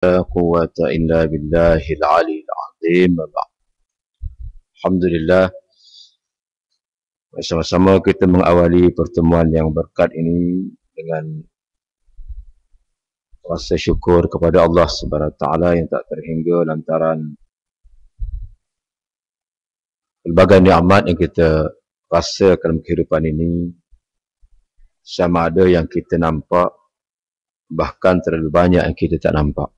لا قوة إلا بالله العلي العظيم. Alhamdulillah, bersama-sama kita mengawali pertemuan yang berkat ini dengan rasa syukur kepada Allah Subhanahu Wa Taala yang tak terhingga lantaran pelbagai nikmat yang kita rasakan kehidupan ini, sama ada yang kita nampak, bahkan terlalu banyak yang kita tak nampak.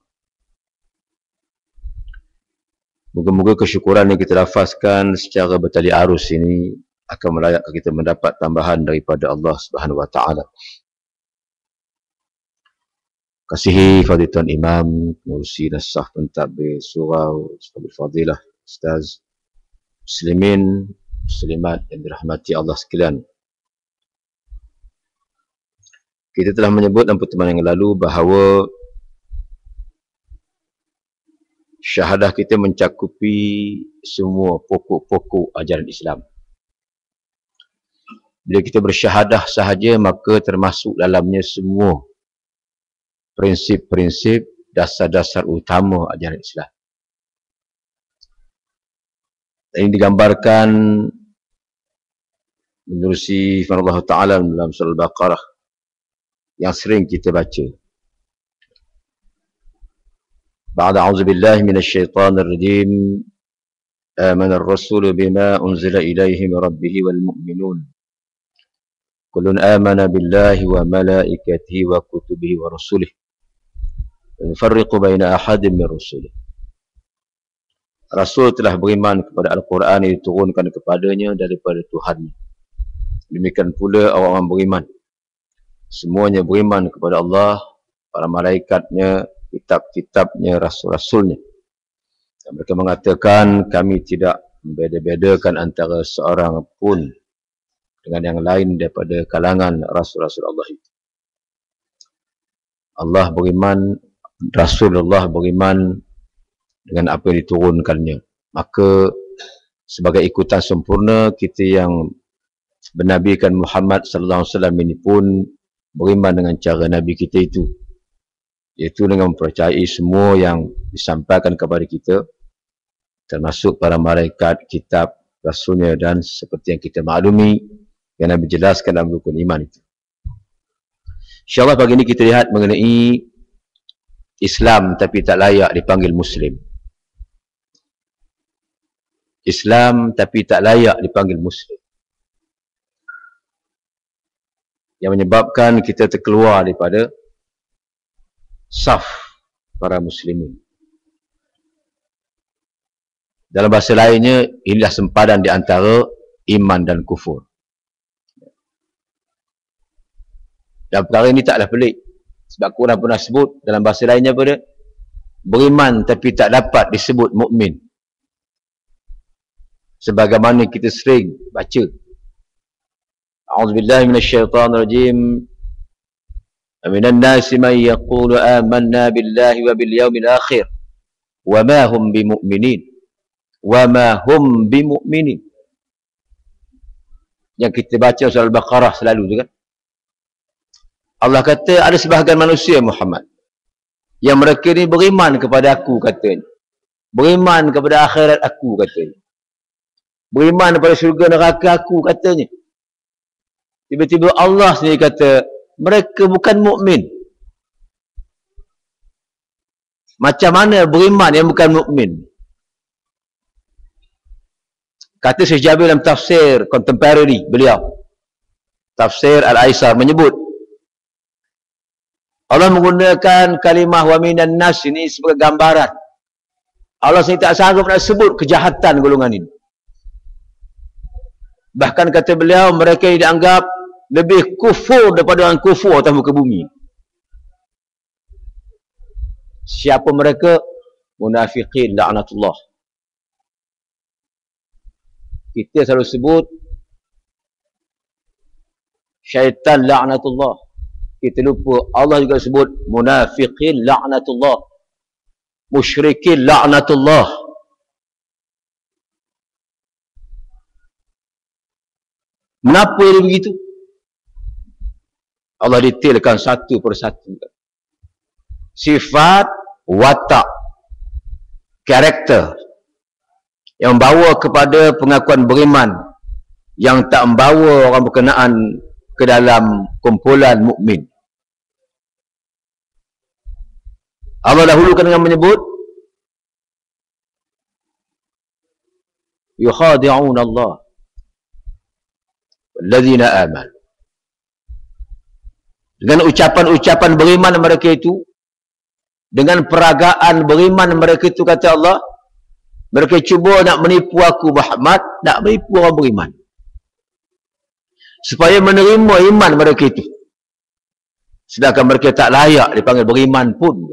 Moga-moga kesyukuran yang kita lafazkan secara bertali arus ini akan melayakkan kita mendapat tambahan daripada Allah Subhanahu Wa Taala. Kasihi Fadilatul Imam, Pengurusi Nasah Pentadbir Surau, Ustaz Fadilah, Ustaz, Muslimin, Muslimat yang dirahmati Allah sekalian. Kita telah menyebut dalam pertemuan yang lalu bahawa syahadah kita mencakupi semua pokok-pokok ajaran Islam. Bila kita bersyahadah sahaja, maka termasuk dalamnya semua prinsip-prinsip, dasar-dasar utama ajaran Islam. Ini digambarkan menerusi firman Allah Ta'ala dalam surah Al-Baqarah yang sering kita baca. بعد أعوذ بالله من الشيطان الرجيم آمن الرسول بما أنزل إليه من ربه والمؤمنون كل آمن بالله وملائكته وكتبه ورسله لا نفرق بين أحد من رسله. Rasul telah beriman kepada Al-Quran yang diturunkan kepadanya daripada Tuhan. Demikian pula orang-orang beriman. Semuanya beriman kepada Allah, para malaikatnya, kitab-kitabnya, rasul-rasulnya. Dan mereka mengatakan kami tidak membeda-bedakan antara seorang pun dengan yang lain daripada kalangan rasul-rasul Allah itu. Allah beriman, Rasulullah beriman dengan apa yang diturunkannya. Maka sebagai ikutan sempurna, kita yang bernabikan Muhammad sallallahu alaihi wasallam ini pun beriman dengan cara Nabi kita itu, iaitu dengan mempercayai semua yang disampaikan kepada kita, termasuk para malaikat, kitab, rasulnya, dan seperti yang kita maklumi yang Nabi jelaskan dalam rukun iman itu. InsyaAllah pagi ini kita lihat mengenai Islam tapi tak layak dipanggil Muslim. Islam tapi tak layak dipanggil Muslim, yang menyebabkan kita terkeluar daripada saf para muslimin. Dalam bahasa lainnya, inilah sempadan di antara iman dan kufur. Dan perkara ini taklah pelik, sebab Quran pernah sebut dalam bahasa lainnya pada beriman tapi tak dapat disebut mukmin. Sebagaimana kita sering baca, A'udzubillahi minasyaitanir rajim. Minan nasi man yaqulu amanna billahi wa bil yaumil akhir wa ma hum bimu'minin. Wa ma hum bimu'minin. Yang kita baca surah Al-Baqarah selalu tu kan. Allah kata ada sebahagian manusia Muhammad yang mereka ni beriman kepada aku katanya. Beriman kepada akhirat aku katanya. Beriman kepada syurga neraka aku katanya. Tiba-tiba Allah sendiri kata mereka bukan mukmin. Macam mana beriman yang bukan mukmin? Kata Syekh Jabir dalam tafsir contemporary beliau, tafsir Al-Aisar, menyebut Allah menggunakan kalimah wa minan nas ini sebagai gambaran. Allah sendiri tak sanggup nak sebut kejahatan golongan ini. Bahkan kata beliau, mereka yang dianggap lebih kufur daripada orang kufur atas muka bumi. Siapa mereka? Munafiqin la'natullah. Kita selalu sebut syaitan la'natullah. Kita lupa Allah juga sebut munafiqin la'natullah, musyrikin la'natullah. Kenapa dia begitu? Allah detailkan satu persatu. Sifat watak, karakter yang membawa kepada pengakuan beriman yang tak membawa orang berkenaan ke dalam kumpulan mukmin. Allah dahulukan dengan menyebut yukhadi'un Allah walladzina amanu. Dengan ucapan-ucapan beriman mereka itu, dengan peragaan beriman mereka itu, kata Allah, mereka cuba nak menipu aku Muhammad, nak menipu orang beriman, supaya menerima iman mereka itu, sedangkan mereka tak layak dipanggil beriman pun.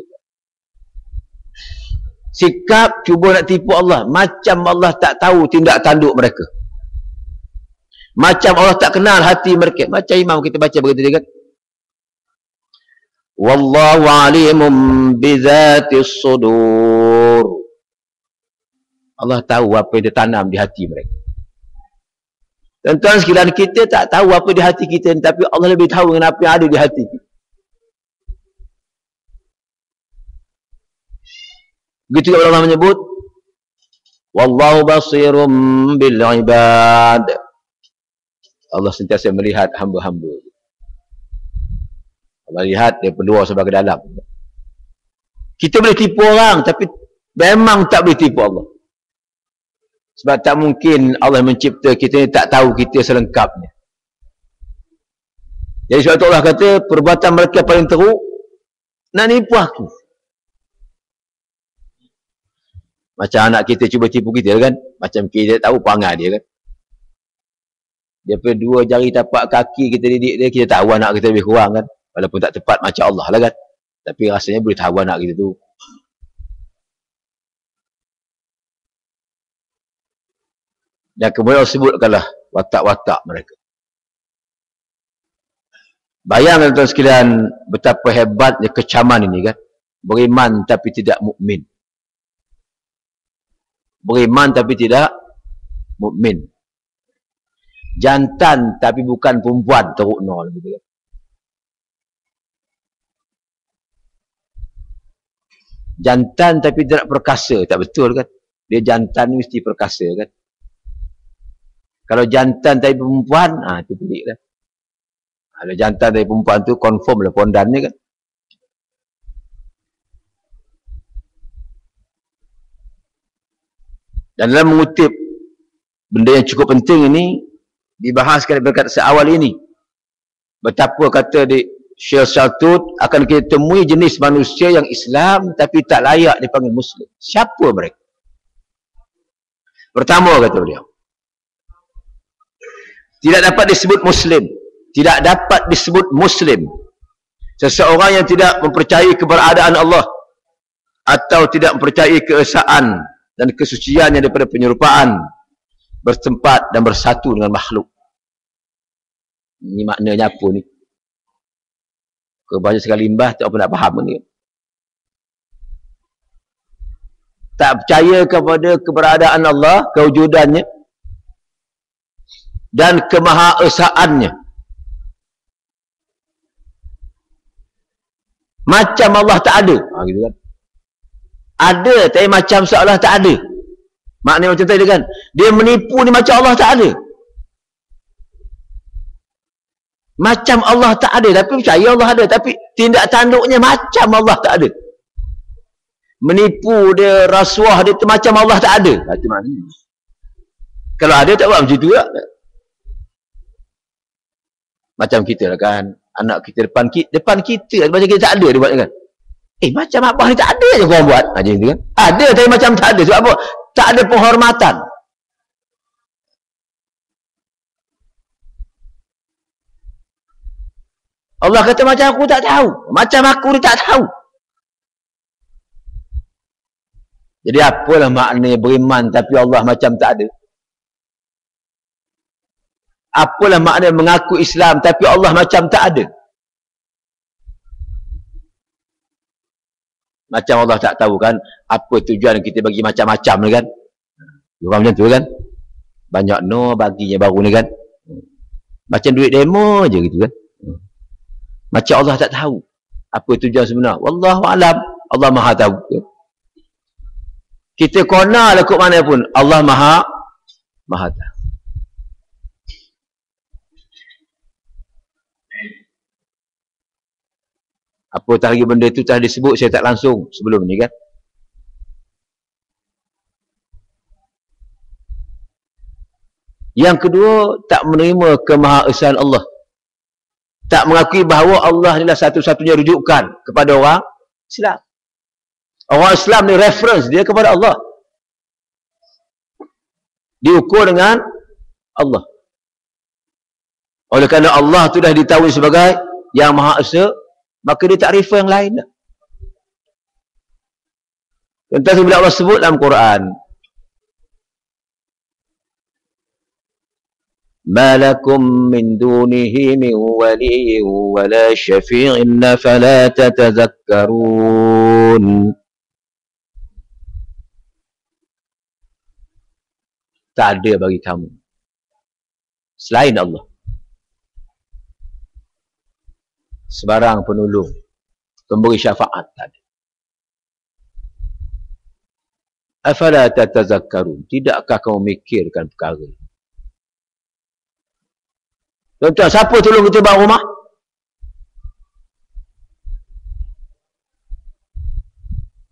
Sikap cuba nak tipu Allah, macam Allah tak tahu tindak tanduk mereka, macam Allah tak kenal hati mereka. Macam imam kita baca begitu kan, wallahu alimun bizatis sudur. Allah tahu apa yang ditanam di hati mereka. Tuan-tuan sekalian, kita tak tahu apa di hati kita, tapi Allah lebih tahu dengan apa yang ada di hati kita. Begitu juga Allah menyebut wallahu basirum bil ibad. Allah sentiasa melihat hamba-hamba. Allah lihat dia luar sebagai dalam. Kita boleh tipu orang, tapi memang tak boleh tipu Allah. Sebab tak mungkin Allah mencipta kita ni tak tahu kita selengkapnya. Jadi sebab itu Allah kata perbuatan mereka paling teruk nak nipu aku. Macam anak kita cuba tipu kita kan, macam kita tahu perangai dia kan. Dia pergi dua jari tapak kaki kita didik dia, kita tahu anak kita lebih kurang kan. Walaupun tak tepat macam Allah lah kan, tapi rasanya boleh tahu anak kita tu. Dan kemudian Allah sebutkanlah watak-watak mereka. Bayangkan tuan sekalian betapa hebatnya kecaman ini kan. Beriman tapi tidak mukmin. Beriman tapi tidak mukmin. Jantan tapi bukan perempuan, teruk nol gitu kan. Jantan tapi tidak perkasa, tak betul kan? Dia jantan mesti perkasa kan? Kalau jantan tapi perempuan, itu pelik lah. Kalau jantan tapi perempuan tu confirm lah pondannya kan? Dan dalam mengutip benda yang cukup penting ini, dibahaskan berkat seawal ini. Betapa kata di Syekh Shaltut, akan kita temui jenis manusia yang Islam tapi tak layak dipanggil Muslim. Siapa mereka? Pertama kata beliau, tidak dapat disebut Muslim. Tidak dapat disebut Muslim seseorang yang tidak mempercayai keberadaan Allah atau tidak mempercayai keesaan dan kesuciannya daripada penyerupaan, bertempat dan bersatu dengan makhluk. Ini maknanya apa ni? Kebanyakan sekali limbah tak apa nak faham ni. Tak percaya kepada keberadaan Allah, kewujudannya dan kemahaesaannya. Macam Allah tak ada. Gitu kan. Ada tapi macam seolah tak ada. Maknanya macam tadi kan. Dia menipu ni macam Allah tak ada. Macam Allah tak ada, tapi percaya Allah ada, tapi tindak tanduknya macam Allah tak ada. Menipu dia, rasuah dia tu macam Allah tak ada. Itu maknanya. Kalau ada tak buat macam tu tak? Macam kita lah kan, anak kita depan kita macam kita tak ada dia buat kan. Macam abah ni tak ada je korang buat. Macam tu kan. Ada tapi macam tak ada. Sebab apa? Tak ada penghormatan. Allah kata macam aku tak tahu. Macam aku ni tak tahu. Jadi apalah maknanya beriman tapi Allah macam tak ada? Apalah maknanya mengaku Islam tapi Allah macam tak ada? Macam Allah tak tahu kan apa tujuan kita bagi macam-macam ni kan. Orang macam tu kan. Banyak no baginya baru ni kan. Macam duit demo je gitu kan. Macam Allah tak tahu apa tujuan sebenar. Wallahu alam. Allah Maha tahu. Kita kona lah kot mana pun, Allah Maha tahu. Apa lagi benda itu telah disebut, saya tak langsung sebelum ni kan. Yang kedua, tak menerima kemahaesaan Allah. Tak mengakui bahawa Allah adalah satu-satunya rujukan kepada orang Islam. Orang Islam ni reference dia kepada Allah. Diukur dengan Allah. Oleh kerana Allah tu dah ditahui sebagai yang Maha Esa, maka dia tak refer yang lain dah. Tentang bila Allah sebut dalam Quran, ma lakum min dunihi min waliyyin wala syafi'in fala tatazakkarun. Tak ada bagi kamu selain Allah sebarang penolong, pemberi syafaat, tak ada. Afala tatazakkarun, tidakkah kamu memikirkan perkara? Tuan-tuan, siapa tolong kita bangun rumah?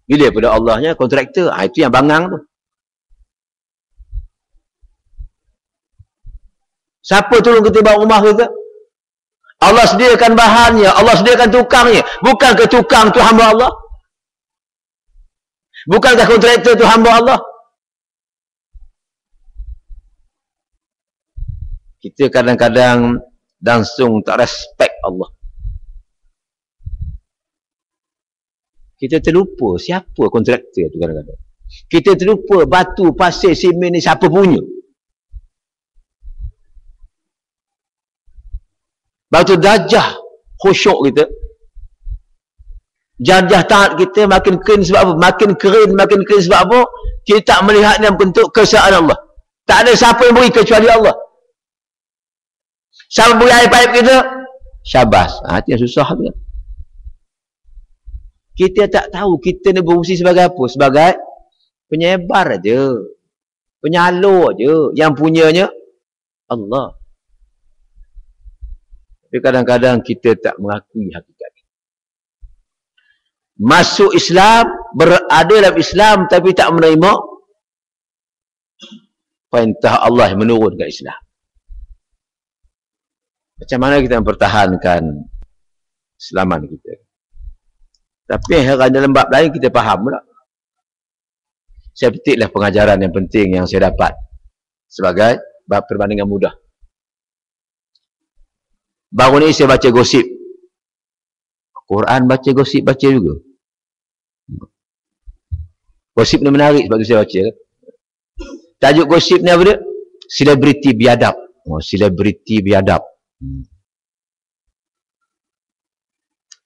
Bila pada Allahnya kontraktor, itu yang bangang tu. Siapa tolong kita bangun rumah kita? Allah sediakan bahannya, Allah sediakan tukangnya. Bukankah tukang tu hamba Allah? Bukankah kontraktor tu hamba Allah? Kita kadang-kadang langsung tak respect Allah. Kita terlupa siapa kontraktor tu kadang-kadang. Kita terlupa batu, pasir, simen ni siapa punya. Batu dajah khusyuk kita. Jajah taat kita makin kering sebab apa? Makin kering sebab apa? Kita tak melihatnya bentuk kesaan Allah. Tak ada siapa yang beri kecuali Allah. Siapa beri air paip kita? Syabas. Itu yang susah tu. Kita tak tahu kita ni berfungsi sebagai apa? Sebagai penyebar aja. Penyalur aja. Yang punyanya Allah. Tapi kadang-kadang kita tak mengakui hakikat. Masuk Islam, berada dalam Islam tapi tak menerima perintah Allah yang menurun ke Islam. Macam mana kita mempertahankan Islaman kita? Tapi heran dalam bab lain kita faham pula. Saya petiklah pengajaran yang penting yang saya dapat sebagai bab perbandingan mudah. Baru ni saya baca gosip. Quran baca gosip, baca juga. Gosip ni menarik sebab tu saya baca. Tajuk gosip ni apa dia? Selebriti biadab. Selebriti biadab.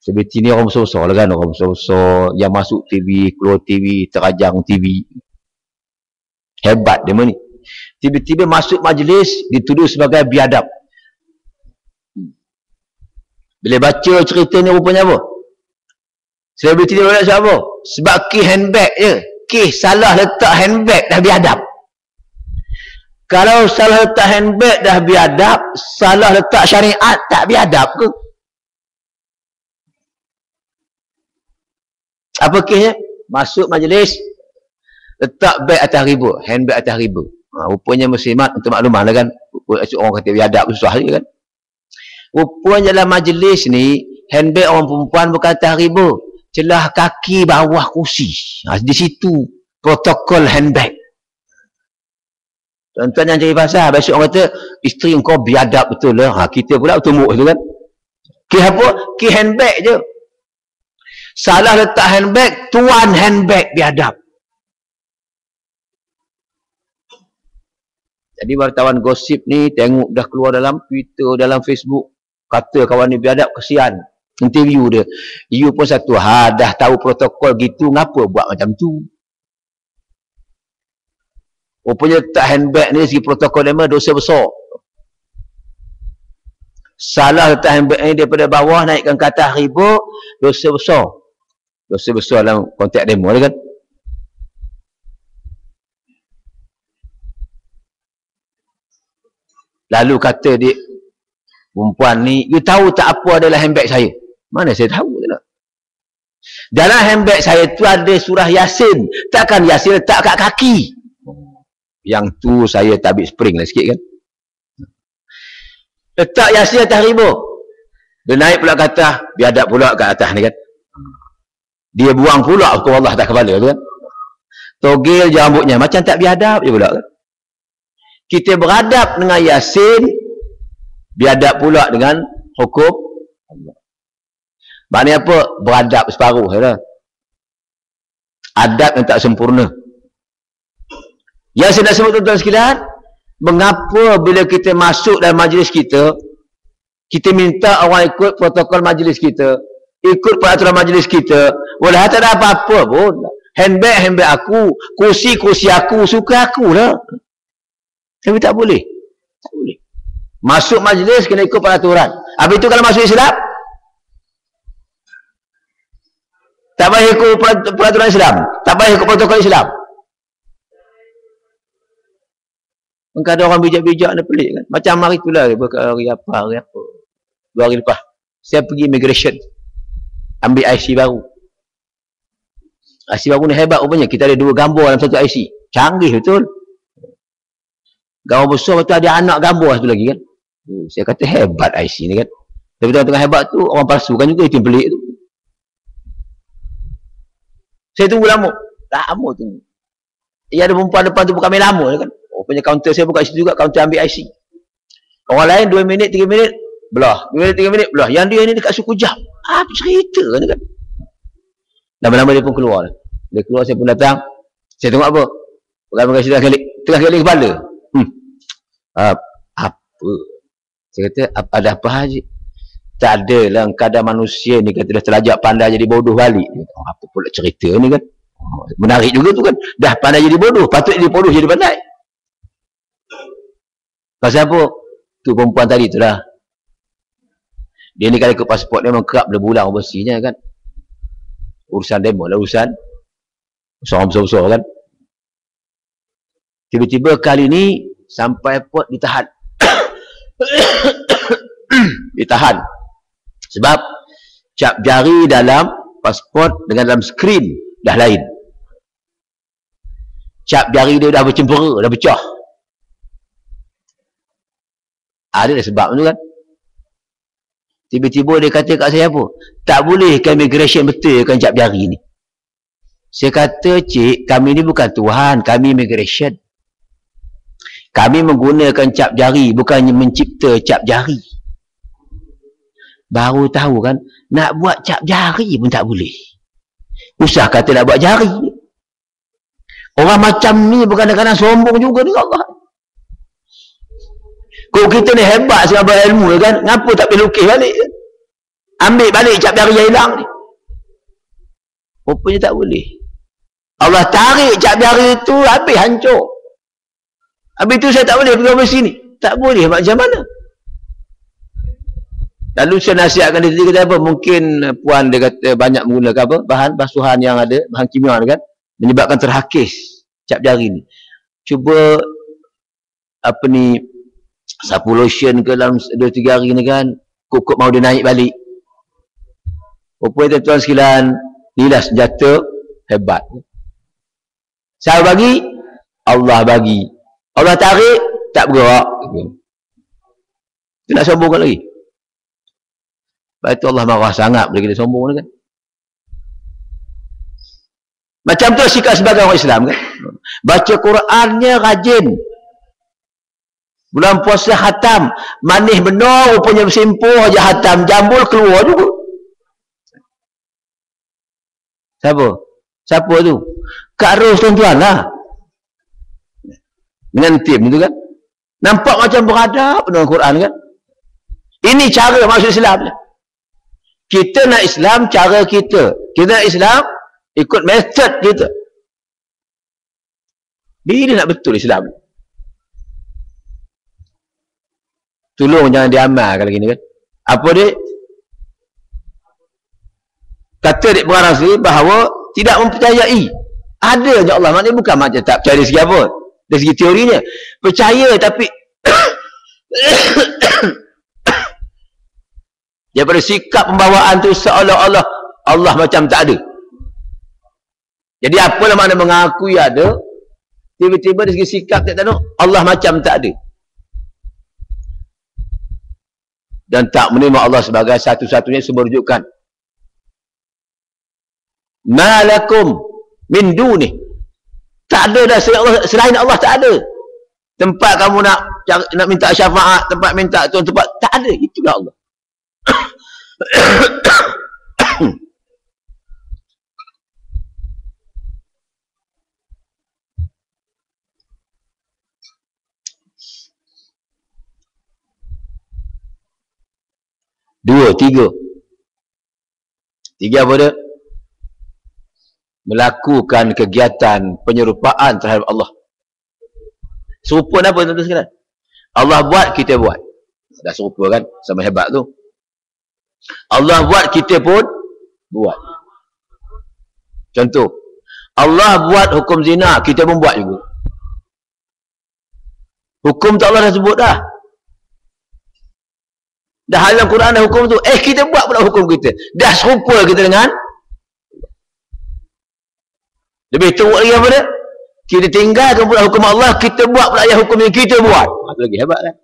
Selebriti ni orang besar-besar lah kan. Orang besar-besar yang masuk TV, keluar TV, terajang TV. Hebat dia ni. Tiba-tiba masuk majlis dituduh sebagai biadab. Bila baca cerita ni rupanya apa? Selebriti ni boleh sebab apa? Sebab key handbag je. Key salah letak handbag dah biadab. Kalau salah letak handbag dah biadab, salah letak syariat tak biadab ke? Apa kisnya? Masuk majlis, letak beg atas riba, handbag atas riba. Rupanya muslimat untuk maklumat lah kan. Orang kata biadab susah je kan. Rupanya dalam majlis ni, handbag orang perempuan bukan atas riba. Celah kaki bawah kursi. Di situ protokol handbag. Tuan-tuan yang cari pasal, besok orang kata, isteri kau biadab betul lah. Kita pula tumuk tu kan. Ki apa? Ki handbag je. Salah letak handbag, tuan handbag biadab. Jadi wartawan gosip ni tengok dah keluar dalam Twitter, dalam Facebook. Kata kawan ni biadab, kesian. Interview dia. You pun satu, dah tahu protokol gitu, ngapa buat macam tu? Rupanya letak handbag ni segi protokol dia dosa besar. Salah letak handbag ni daripada bawah naikkan ke atas riba, dosa besar. besar-besar dalam konteks demo kan. Lalu kata dia, perempuan ni, you tahu tak apa adalah handbag saya? Mana saya tahu tak? Dalam handbag saya tu ada surah Yasin. Takkan Yasin letak kat kaki? Yang tu saya tabik spring lah sikit kan. Letak Yasin atas riba. Dia naik pula ke atas, biadab pula kat atas ni kan. Dia buang pula hukum Allah atas kepala tu kan. Togel je rambutnya, macam tak biadab je pula kan. Kita beradab dengan Yasin, biadab pula dengan hukum Allah. Maknanya apa? Beradab separuh lah. Adab yang tak sempurna. Yang saya nak sebut tuan-tuan sekalian, mengapa bila kita masuk dalam majlis kita, kita minta orang ikut protokol majlis kita, ikut peraturan majlis kita, walau tak ada apa-apa pun. Handbag aku, kursi aku, suka aku lah. Tapi tak boleh. Tak boleh. Masuk majlis kena ikut peraturan. Habis itu kalau masuk Islam, tak payah ikut peraturan Islam. Tak payah ikut protokol Islam. Maka ada orang bijak-bijak ni pelik kan. Macam hari itulah, hari apa. 2 hari lepas. Saya pergi immigration. Ambil IC baru. IC baru ni hebat rupanya. Kita ada 2 gambar dalam satu IC. Canggih betul. Gambar besar tu ada anak gambar satu lagi kan. Saya kata hebat IC ni kan. Tapi tengah-tengah hebat tu orang palsu kan juga, itu yang pelik tu. Saya tunggu lama tunggu. Ya ada perempuan depan tu bukan main lama kan. Rupanya kaunter saya buka situ juga, kaunter ambil IC. Orang lain 2 minit 3 minit belah, 2 minit 3 minit belah. Yang dia ni dekat suku jam. Apa cerita ni kan. Lama-lama dia pun keluar. Dia keluar, saya pun datang. Saya tengok apa? Pegang tengah kali kepala. Apa? Saya kata, ada apa haji? Tak adalah kadang manusia ni kata dah terlajak pandai jadi bodoh balik. Apa pula cerita ni kan? Menarik juga tu kan. Dah pandai jadi bodoh, patut jadi bodoh jadi pandai. Pasal apa? Tu perempuan tadi tu lah. Dia ni kalau ikut pasport dia memang kerap berbulan overseas kan. Urusan demo lah, urusan orang besar-besar kan. Tiba-tiba kali ni sampai port ditahan. Ditahan. Sebab cap jari dalam pasport dengan dalam skrin dah lain. Cap jari dia dah bercempera, dah pecah. Ada sebab tu kan. Tiba-tiba dia kata kat saya apa? Tak boleh kan immigration betulkan cap jari ni. Saya kata, cik, kami ni bukan Tuhan, kami immigration. Kami menggunakan cap jari, bukannya mencipta cap jari. Baru tahu kan, nak buat cap jari pun tak boleh. Usah kata nak buat jari. Orang macam ni kadang-kadang sombong juga ni Allah. Kalau kita ni hebat sebab berilmu kan, ngapa tak pergi lukis balik? Ambil balik cap jari yang hilang ni. Rupanya tak boleh. Allah tarik cap jari itu, habis hancur. Habis itu saya tak boleh pergi ke sini. Tak boleh, macam mana? Lalu saya nasihatkan dia kata apa? Mungkin puan dia kata banyak menggunakan apa? Bahan basuhan yang ada, bahan kimia kan? Menyebabkan terhakis cap jari ni. Cuba apa ni, sapu lotion ke dalam 2-3 hari ni kan, kok mau dia naik balik. Rupanya tuan-tuan sekalian, inilah senjata hebat. Siapa bagi? Allah bagi. Allah tarik, tak bergerak. Dia nak sombongkan lagi. Sebab itu Allah marah sangat bila kita sombong ni kan. Macam tu sikap sebagai orang Islam kan. Baca Qurannya rajin. Bulan puasa khatam. Manis benar rupanya bersimpuh aja khatam. Jambul keluar juga. Siapa? Siapa tu? Kak Ros tuan-tuan lah. Dengan tim tu kan. Nampak macam beradab dengan Quran kan. Ini cara masuk Islam. Kita nak Islam cara kita. Kita nak Islam ikut metod kita. Bila nak betul Islam? Tolong jangan diamalkan lagi ni kan. Apa dia? Kata Dik Pengarang sendiri bahawa tidak mempercayai ada je Allah. Maknanya bukan macam tak percaya dari segi apa? Dari segi teorinya. Percaya tapi daripada sikap pembawaan tu seolah-olah Allah macam tak ada. Jadi apalah makna mengakui ada, tiba-tiba dari segi sikap tak tahu Allah macam tak ada. Dan tak menerima Allah sebagai satu-satunya sumber rujukan. Ma lakum min duni. Tak ada dah selain Allah, tak ada. Tempat kamu nak minta syafaat, tempat minta tuan, tempat tak ada, itulah Allah. Dua, tiga apa dia? Melakukan kegiatan penyerupaan terhadap Allah. Serupa apa tuan-tuan sekalian? Allah buat, kita buat. Dah serupa kan? Sama hebat tu. Allah buat, kita pun buat. Contoh, Allah buat hukum zina, kita pun buat juga. Hukum tu Allah dah sebut dah. Dah dalam Quran dah hukum tu. Kita buat pula hukum kita. Dah serupa kita dengan. Lebih teruk lagi apa dia? Kita tinggalkan pula hukum Allah, kita buat pula yang hukum yang kita buat. Itu lagi hebat kan?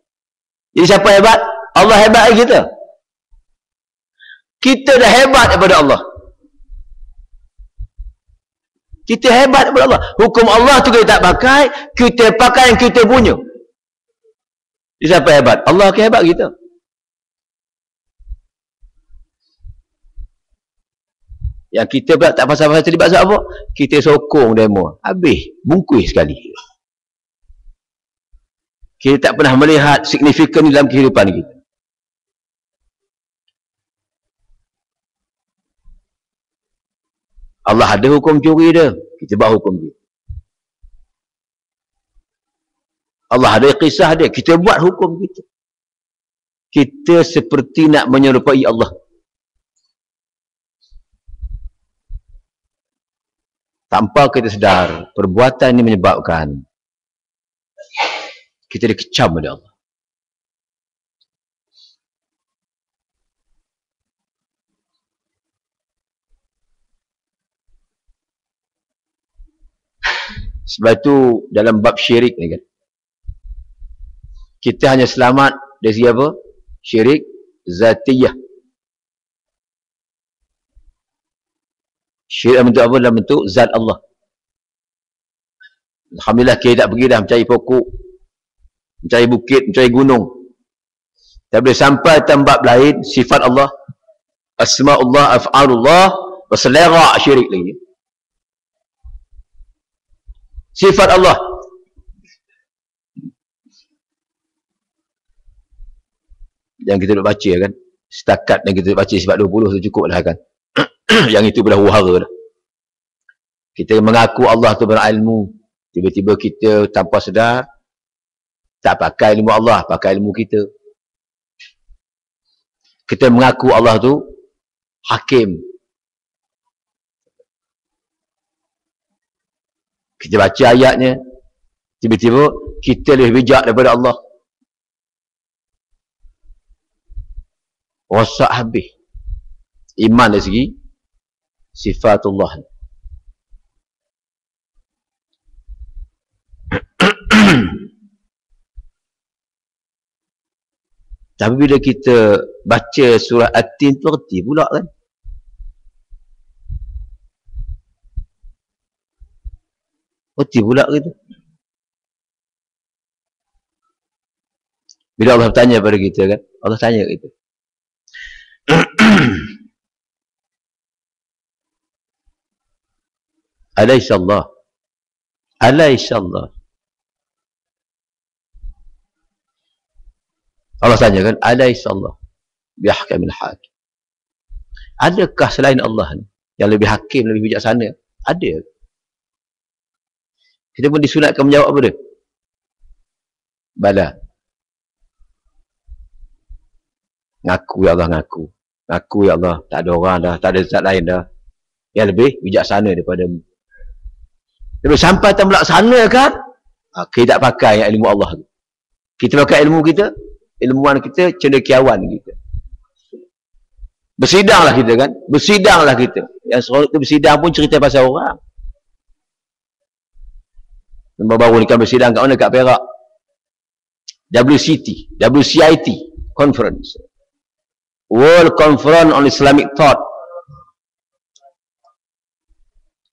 Jadi siapa hebat? Allah hebat lagi kita. Kita dah hebat daripada Allah. Kita hebat daripada Allah. Hukum Allah tu kita tak pakai, kita pakai yang kita punya. Jadi siapa hebat? Allah akan hebat kita. Yang kita pula tak pasal-pasal terlibat sebab apa? Kita sokong demo. Habis. Bungkus sekali. Kita tak pernah melihat signifikan dalam kehidupan kita. Allah ada hukum curi dia. Kita buat hukum dia. Allah ada kisah dia. Kita buat hukum kita. Kita seperti nak menyerupai Allah. Tanpa kita sedar, perbuatan ini menyebabkan kita dikecam oleh Allah. Sebab itu dalam bab syirik ni kan, kita hanya selamat dari segi apa? Syirik zatiyah. Syirik dalam bentuk apa? Dalam bentuk zat Allah. Alhamdulillah kita tak pergi dah mencari pokok, mencari bukit, mencari gunung. Tak boleh sampai tambah lain sifat Allah, asma'ullah, af'alullah, berselera syirik lagi. Sifat Allah. Yang kita nak baca kan, setakat yang kita baca sifat 20 tu cukup lah kan. Yang itu belah wahara dah. Kita mengaku Allah tu berilmu, tiba-tiba kita tanpa sedar tak pakai ilmu Allah, pakai ilmu kita. Kita mengaku Allah tu hakim, kita baca ayatnya, tiba-tiba kita lebih bijak daripada Allah. Rosak habis iman dari segi sifatullah. Tapi bila kita baca surah At-Tin tu reti pula kan. Reti pula gitu. Bila Allah bertanya pada kita kan, Allah tanya kita. Alaihissallah. Alaihissallah. Allah tanya kan, alaihissallah bihkamil hakim. Adakah selain Allah ni yang lebih hakim, lebih bijaksana? Ada. Kita pun disunatkan menjawab apa dia? Bala. Ngaku, ya Allah ngaku. Aku, ya Allah, tak ada orang dah, tak ada zat lain dah yang lebih bijaksana daripada mu. Tapi sampai kita melaksanakan, kita tak pakai yang ilmu Allah. Kita pakai ilmu kita, ilmuwan kita, cendekiawan kita. Bersidanglah kita kan, bersidanglah kita. Yang seorang itu bersidang pun cerita pasal orang. Baru-baru ni kan bersidang kat mana? Kat Perak. WCIT Conference. World Conference on Islamic Thought.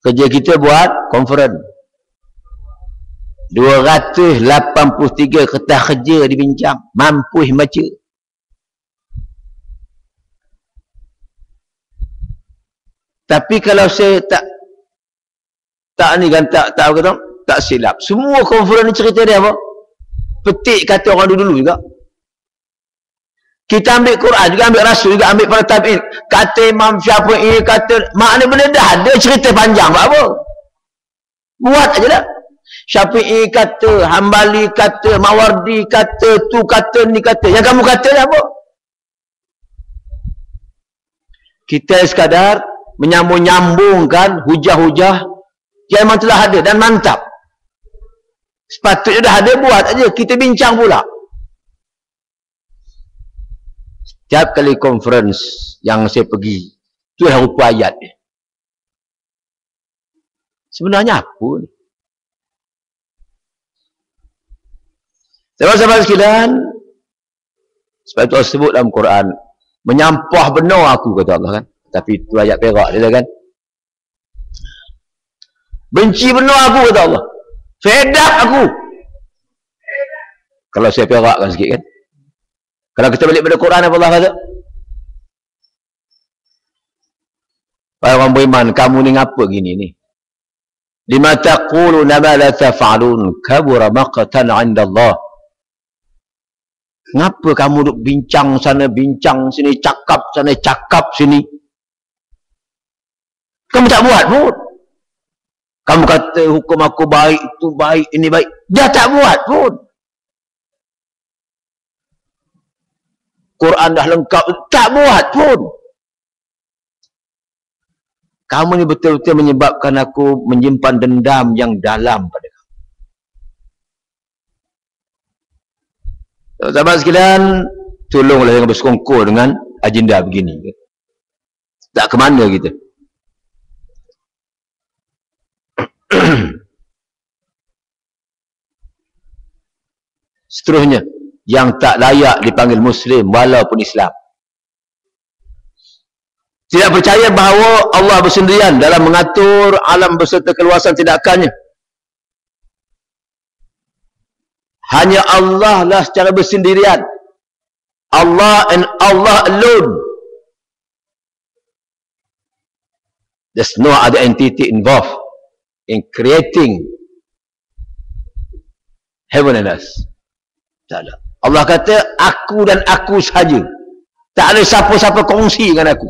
Kerja kita buat conference. 283 kertas kerja dibincang. Mampu baca. Tapi kalau saya tak silap. Semua conference ni cerita dia apa? Petik kata orang dulu juga. Kita ambil Quran juga, ambil Rasul juga, ambil para tabi'in. Kata Imam Syafi'i, kata makna benda dah ada cerita panjang apa? Buat aja dah. Syafi'i kata, Hambali kata, Mawardi kata, tu kata, ni kata. Yang kamu kata dah apa? Kita sekadar menyambung-nyambungkan hujah-hujah yang memang telah ada dan mantap. Sepatutnya dah ada, buat aja. Kita bincang pula. Setiap kali conference yang saya pergi, tu dah rupa ayat dia. Sebenarnya apa ni? Sahabat-sahabat sekalian, sebab itu Allah sebut dalam Quran, menyampah benar aku, kata Allah kan. Tapi itu ayat Perak dia kan. Benci benar aku, kata Allah. Fedak aku. Kalau saya perakkan sikit kan. Kalau kita balik pada Quran, apa Allah kata? Wahai orang beriman, kamu ni ngapa gini ni? Lima taquluna ma la taf'alun, kabura maqtan 'inda Allah. Ngapa kamu duk bincang sana, bincang sini, cakap sana, cakap sini? Kamu tak buat pun. Kamu kata hukum aku baik, itu baik, ini baik. Dia tak buat pun. Quran dah lengkap, tak buat pun. Kamu ni betul-betul menyebabkan aku menyimpan dendam yang dalam pada kamu. Sahabat sekalian, tolonglah jangan bersekongkol dengan agenda begini. Tak ke mana kita. Seterusnya, yang tak layak dipanggil Muslim walaupun Islam. Tidak percaya bahawa Allah bersendirian dalam mengatur alam beserta keluasan tindakannya. Hanya Allah lah secara bersendirian. Allah and Allah alone. There's no other entity involved in creating heaven and earth. Tak ada. Allah kata, aku dan aku sahaja. Tak ada siapa-siapa kongsi dengan aku.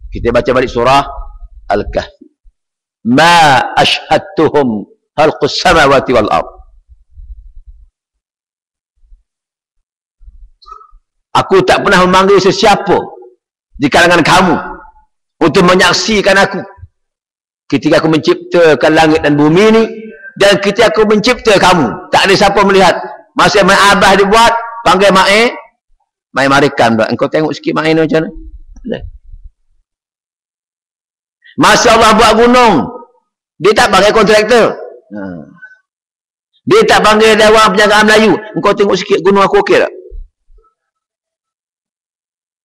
Kita baca balik surah Al-Kahfi. Ma ashhadtuhum khalqus samawati wal ard. Aku tak pernah memanggil sesiapa di kalangan kamu untuk menyaksikan aku ketika aku menciptakan langit dan bumi ini, dan ketika aku mencipta kamu. Tak ada siapa melihat. Masa Mak Abah dibuat, panggil Mak Mai marikan. Engkau tengok sikit Mak ni macam mana? Masa Allah buat gunung, dia tak panggil kontraktor. Dia tak panggil Dewan Penjagaan Melayu. Engkau tengok sikit gunung aku okey tak?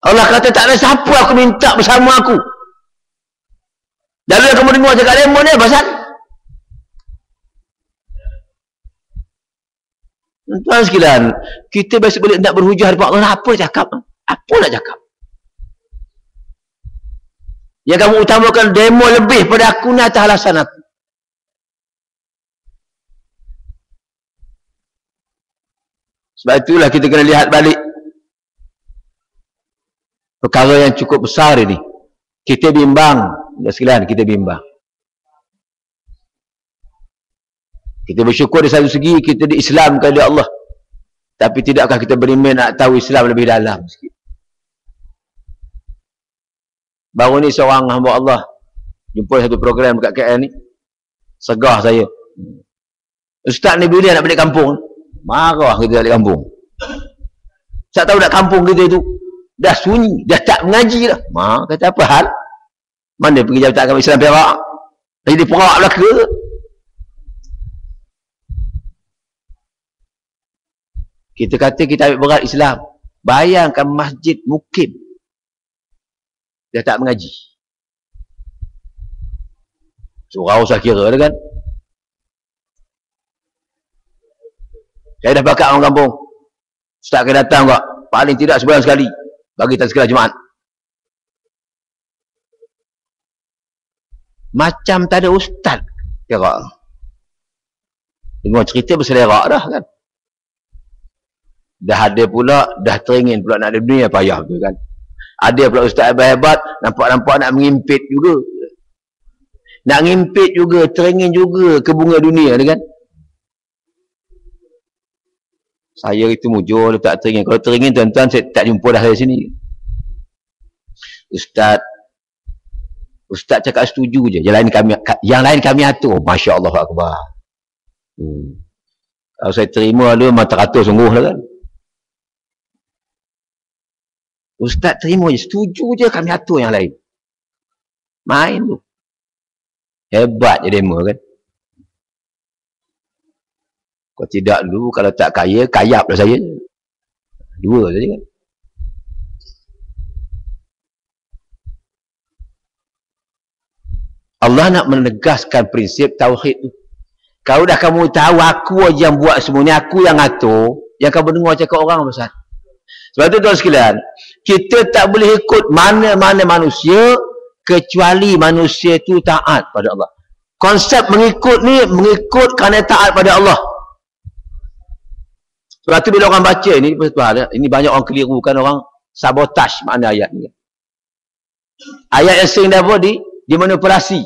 Allah kata tak ada siapa aku minta bersama aku. Lalu kamu dengar cakap lemon ni pasal? Tuan sekalian, kita biasa boleh nak berhujah depan Allah. Apa cakap? Apa nak cakap? Yang kamu utamakan demo lebih pada aku ni atas alasan aku. Sebab itulah kita kena lihat balik perkara yang cukup besar ini. Kita bimbang, sekalian kita bimbang. Kita bersyukur di satu segi kita diislamkan oleh Allah. Tapi tidakkah kita beriman nak tahu Islam lebih dalam sikit? Baru ni seorang hamba Allah jumpa satu program dekat KL ni. Segah saya. Ustaz ni bila nak balik kampung? Marah kita balik kampung. Ustaz tahu tak kampung kita tu dah sunyi, dah tak mengaji dah. Kata apa hal? Mana pergi Jabatan Agama Islam Perak? Jadi perak belaka. Kita kata kita ambil berat Islam. Bayangkan masjid mukim dia tak mengaji. Surau saya kira kan. Saya dah pakat orang kampung. Ustaz akan datang kok. Paling tidak sebulan sekali. Bagi tazkirah Jumaat. Macam tak ada ustaz. Kira. Dengar cerita berselerak dah kan. Dah ada pula, dah teringin pula nak ada dunia payah tu kan. Ada pula ustaz hebat-hebat, nampak-nampak nak mengimpit juga. Nak ngimpit juga, teringin juga ke bunga dunia ni kan. Saya itu mujur, tak teringin. Kalau teringin tuan-tuan, saya tak jumpa dah dari sini. Ustaz cakap setuju je. Yang lain kami atur. Masya Allah Akbar. Kalau saya terima tu, mata ratus sungguh lah kan. Ustaz terima je, setuju je kami atur yang lain. Main tu. Hebat je demo kan. Kalau tidak dulu, kalau tak kaya, kayap lah saya. Dua saja kan. Allah nak menegaskan prinsip tauhid tu. Kalau dah kamu tahu aku aja yang buat semua ni, aku yang atur, yang kamu dengar cakap orang besar. Sebab tu tuan sekalian, kita tak boleh ikut mana-mana manusia kecuali manusia itu taat pada Allah. Konsep mengikut ni, mengikut kerana taat pada Allah. Sebab tu bila orang baca ni, ini banyak orang keliru kan, orang sabotaj makna ayat ni. Ayat yang sering dah dimanipulasi.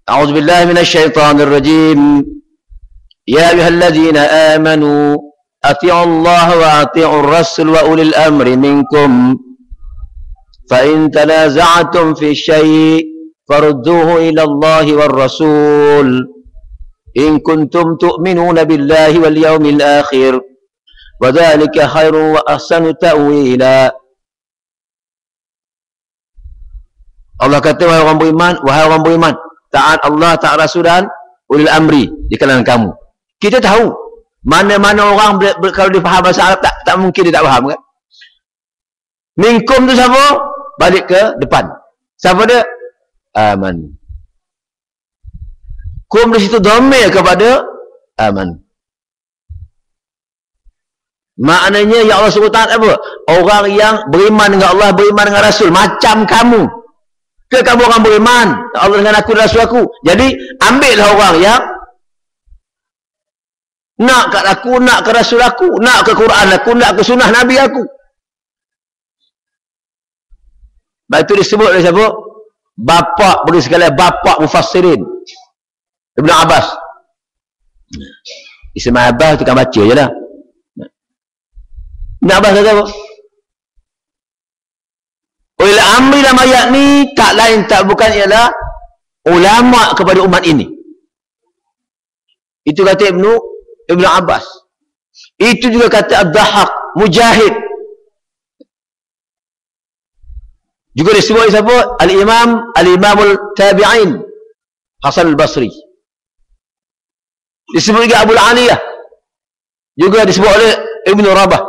A'udzubillahi minasyaitanirrajim. Ya ayyuhalladzina amanu أطيعوا الله وأطيعوا الرسول وأولي الأمر منكم فإن تنازعتم في شيء فردوه إلى الله والرسول إن كنتم تؤمنون بالله واليوم الآخر وذلك خير وأحسن تأويلا. Allah kata, wahai orang beriman, taat Allah, taat Rasul dan ulil amri di kalangan kamu. Kita tahu mana-mana orang kalau dia faham bahasa Arab tak mungkin dia tak faham kan. Minkum tu siapa? Balik ke depan. Siapa dia? Aman. Kum di situ dhamir kepada aman. Maknanya ya Allah SWT apa? Orang yang beriman dengan Allah, beriman dengan Rasul. Macam kamu. Ke kamu orang beriman? Allah dengan aku dan Rasul aku. Jadi ambillah orang yang nak kat aku, nak ke Rasul aku, nak ke Quran aku, nak ke sunnah Nabi aku. Lepas itu disebut oleh siapa? Bapak, bagi sekalian bapak mufassirin, Ibn Abbas. Ismail Abbas tu kan baca je lah. Ibn Abbas kata apa? Oleh amri dalam ayat ni tak lain tak bukan ialah ulama kepada umat ini. Itu kata Ibn Abbas. Itu juga kata Ad-Dahhak, Mujahid. Juga disebut siapa? Al-Imamul Tabi'in, Hasan Al-Basri. Disebut juga Abu Aliyah. Juga disebut oleh Ibn Rabah.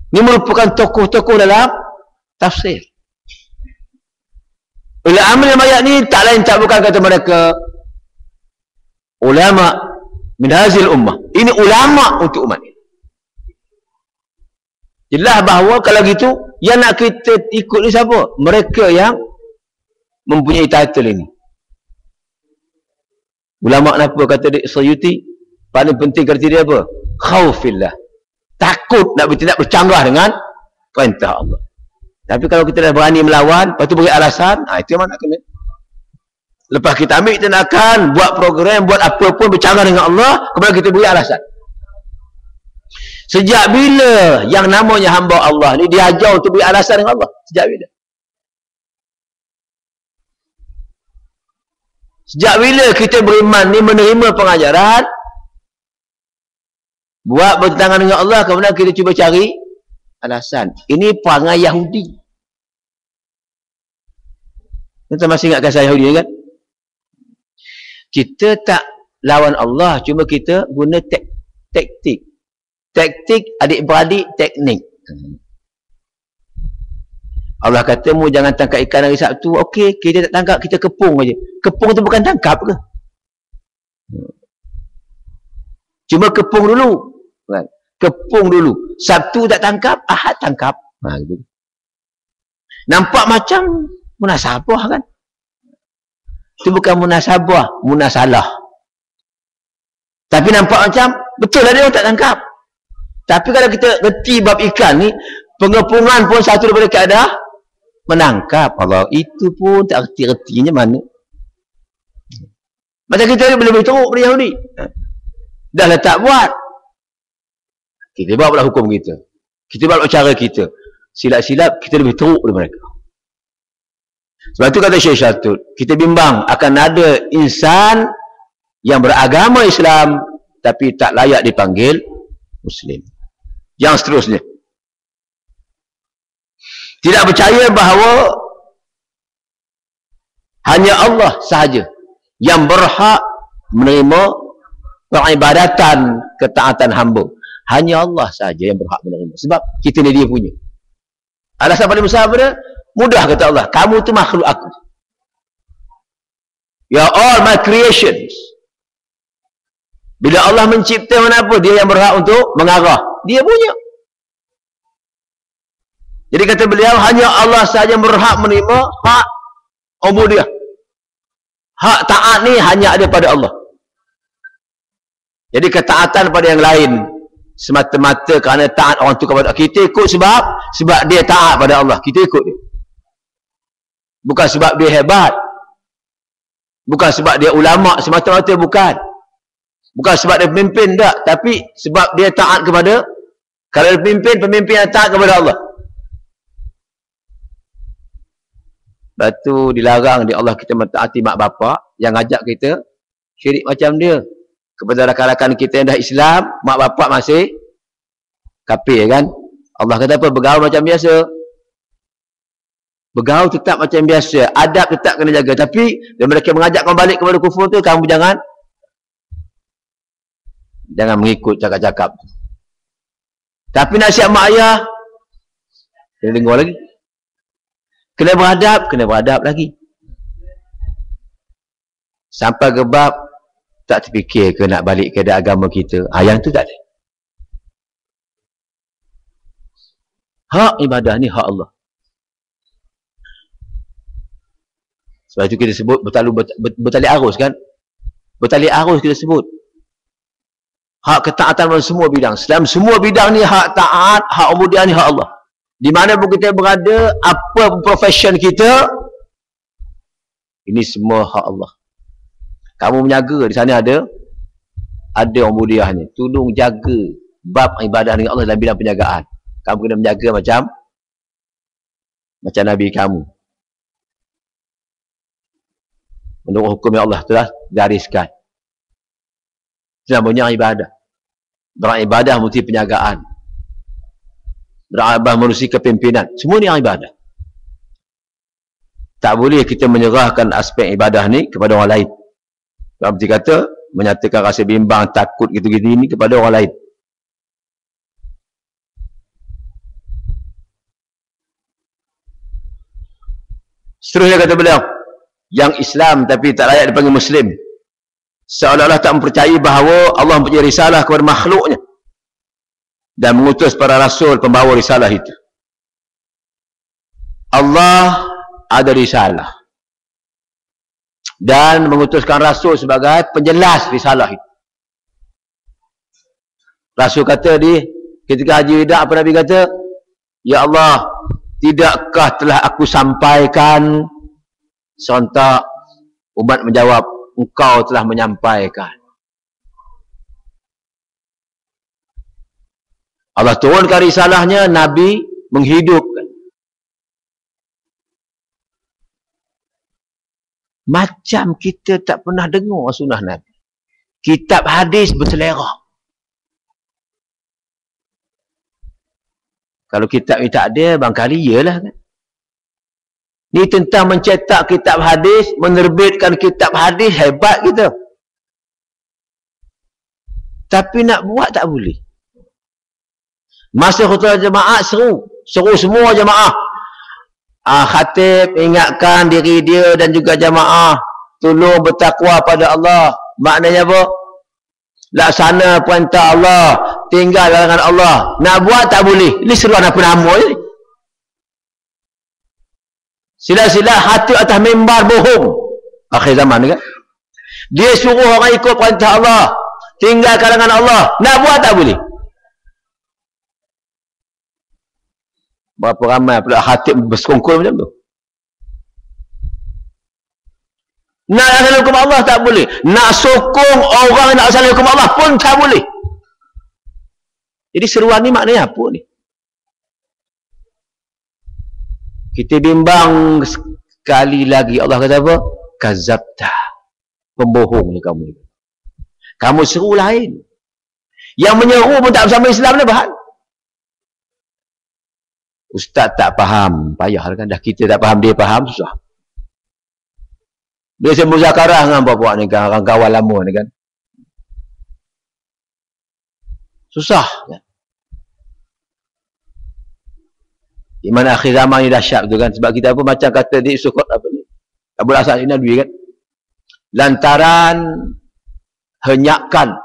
Ini merupakan tokoh-tokoh dalam tafsir. Oleh amri ayat ni tak lain tak bukan kata mereka ulama min hazil ummah. Ini ulama untuk umat ini. Jelas bahawa kalau gitu yang nak kita ikut ni siapa? Mereka yang mempunyai title ini. Ulama kenapa kata Sayyuti paling penting kata dia apa? Khaufillah. Takut nak bertindak bercanggah dengan perintah Allah. Tapi kalau kita dah berani melawan, lepas tu beri alasan, itu yang mana kena. Lepas kita ambil tindakan, buat program, buat apa pun bercanggah dengan Allah, kemudian kita beri alasan. Sejak bila yang namanya hamba Allah ni diajar untuk beri alasan dengan Allah? Sejak bila? Sejak bila kita beriman ni menerima pengajaran, buat bertentangan dengan Allah, kemudian kita cuba cari alasan. Ini perangai Yahudi. Kita masih ingat kisah Yahudi kan? Kita tak lawan Allah, cuma kita guna taktik. Taktik adik-beradik, teknik. Allah kata, mu jangan tangkap ikan hari Sabtu. Okey, kita tak tangkap, kita kepung aja. Kepung tu bukan tangkap ke? Cuma kepung dulu. Kepung dulu. Sabtu tak tangkap, Ahad tangkap. Gitu. Nampak macam munasabah kan? Itu bukan munasabah, munasalah. Tapi nampak macam, betul lah dia tak tangkap. Tapi kalau kita reti bab ikan ni, pengepungan pun satu daripada keadaan menangkap. Allah, itu pun tak reti-retinya mana. Macam kita ni boleh teruk pada Yahudi. Dah lah tak buat. Kita buat pula hukum kita. Kita buat cara kita. Silap-silap, kita lebih teruk daripada mereka. Sebab itu kata Syekh Syatul, kita bimbang akan ada insan yang beragama Islam tapi tak layak dipanggil Muslim. Yang seterusnya, tidak percaya bahawa hanya Allah sahaja yang berhak menerima peribadatan ketaatan hamba. Hanya Allah sahaja yang berhak menerima. Sebab kita ni dia punya. Alasan paling besar apa? Mudah kata Allah, kamu tu makhluk aku. You are all my creations. Bila Allah mencipta mana apa, dia yang berhak untuk mengarah. Dia punya. Jadi kata beliau, hanya Allah sahaja yang berhak menerima hak ubudiyah. Hak taat ni hanya ada pada Allah. Jadi ketaatan pada yang lain semata-mata kerana taat orang tu kepada kita, ikut sebab dia taat pada Allah, kita ikut dia. Bukan sebab dia hebat, bukan sebab dia ulama semata-mata, bukan sebab dia pemimpin, tak, tapi sebab dia taat kepada, kalau dia pemimpin yang taat kepada Allah. Lepas tu dilarang di Allah kita mentaati mak bapak yang ajak kita syirik macam dia. Kepada rakan-rakan kita yang dah Islam, mak bapak masih kafir kan? Allah kata apa? Bergaul macam biasa. Bergaul tetap macam biasa. Adab tetap kena jaga. Tapi bila mereka mengajak kamu balik kepada kufur tu, kamu jangan mengikut cakap-cakap. Tapi nasihat mak ayah kena dengar lagi. Kena beradab lagi. Sampai ke bab tak terfikir ke nak balik ke agama kita. Yang tu tak ada. Hak ibadah ni hak Allah. Sebab itu kita sebut bertali arus kan. Bertali arus kita sebut. Hak ketaatan dalam semua bidang. Dalam semua bidang ni hak taat, hak ubudiyah ni hak Allah. Di mana pun kita berada, apa profession kita, ini semua hak Allah. Kamu menjaga, di sana ada ubudiyahnya. Tolong jaga bab ibadah dengan Allah dalam bidang penjagaan. Kamu kena menjaga macam Nabi kamu. Menurut hukum yang Allah telah gariskan. Itu namanya ibadah. Beribadah mesti penjagaan. Beribadah mesti kepimpinan. Semua ni ibadah. Tak boleh kita menyerahkan aspek ibadah ni kepada orang lain. Seperti kata, menyatakan rasa bimbang, takut gitu-gitu ini kepada orang lain. Seterusnya kata beliau, yang Islam tapi tak layak dipanggil Muslim, seolah-olah tak mempercayai bahawa Allah mempunyai risalah kepada makhluknya dan mengutus para rasul pembawa risalah itu. Allah ada risalah dan mengutuskan rasul sebagai penjelas risalah itu. Rasul kata ketika Haji Wida, apa Nabi kata? Ya Allah, tidakkah telah aku sampaikan? Sontak umat menjawab, engkau telah menyampaikan. Allah turunkan risalahnya, Nabi menghidupkan. Macam kita tak pernah dengar sunnah Nabi. Kitab hadis berselera. Kalau kitab ni tak ada, barangkali iyalah kan. Ni tentang mencetak kitab hadis, menerbitkan kitab hadis, hebat kita. Tapi nak buat tak boleh. Masa khutbah jemaah seru semua jemaah. Khatib ingatkan diri dia dan juga jemaah, tolong bertakwa pada Allah. Maknanya apa? Laksana perintah Allah, tinggal larangan Allah. Nak buat tak boleh. Ini seruan apa nama ni? Sila-sila hati atas mimbar bohong. Akhir zaman kan? Dia suruh orang ikut perintah Allah, tinggal kalangan Allah. Nak buat tak boleh. Berapa ramai pula khatib bersekongkol macam tu. Nak laksana hukum Allah tak boleh. Nak sokong orang nak laksana hukum Allah pun tak boleh. Jadi seruan ni maknanya apa ni? Kita bimbang sekali lagi. Allah kata apa? Kazabta. Pembohong ni kamu. Kamu seru lain. Yang menyeru pun tak bersama Islam ni bahan. Ustaz tak faham. Payah kan. Dah kita tak faham, dia faham, susah. Dia sembul zakarah dengan bapak ni kan. Orang kawan lama ni kan. Susah kan. Di mana akhir zaman ni dahsyat tu kan. Sebab kita apa macam kata di Sukot apa ni. Abul Hasan Nadwi kan. Lantaran henyakan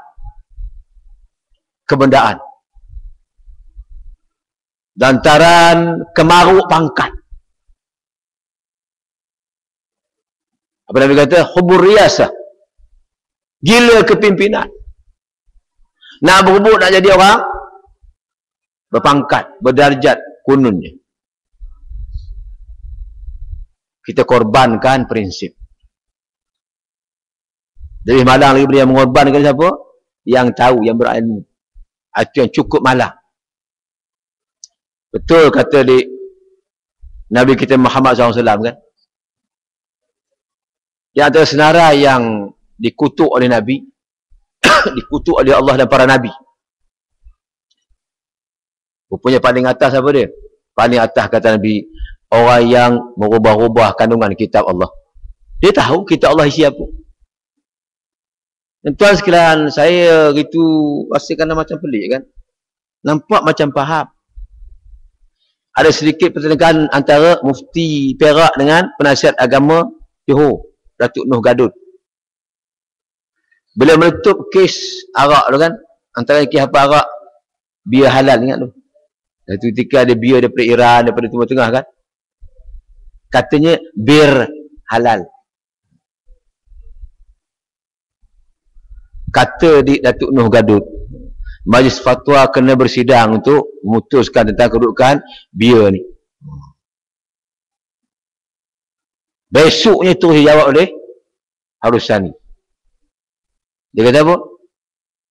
kebendaan. Lantaran kemaruk pangkat. Apa Nabi kata? Hubur riyasah. Gila kepimpinan. Nak berebut nak jadi orang berpangkat, berdarjat kununnya. Kita korbankan prinsip. Jadi malang lagi dia mengorbankan siapa? Yang tahu, yang berilmu. Itu yang cukup malang. Betul kata di Nabi kita Muhammad SAW kan? Yang antara senarai yang dikutuk oleh Nabi, dikutuk oleh Allah dan para Nabi. Rupanya paling atas apa dia? Paling atas kata Nabi, orang yang merubah-rubah kandungan kitab Allah. Dia tahu kitab Allah isi apa. Dan tuan sekalian, saya gitu rasakan macam pelik kan. Nampak macam faham. Ada sedikit pertengkaran antara mufti Perak dengan penasihat agama Johor, Datuk Noh Gadut. Bila meletup kes arak tu kan, antara kes apa arak, bia halal, ingat tu. Dan ketika ada bia daripada Iran, daripada Timur Tengah kan, katanya bir halal. Kata di Datuk Noh Gadut, majlis fatwa kena bersidang untuk memutuskan tentang kedudukan bia ni. Besoknya terus dijawab oleh Harusani. Dia kata apa?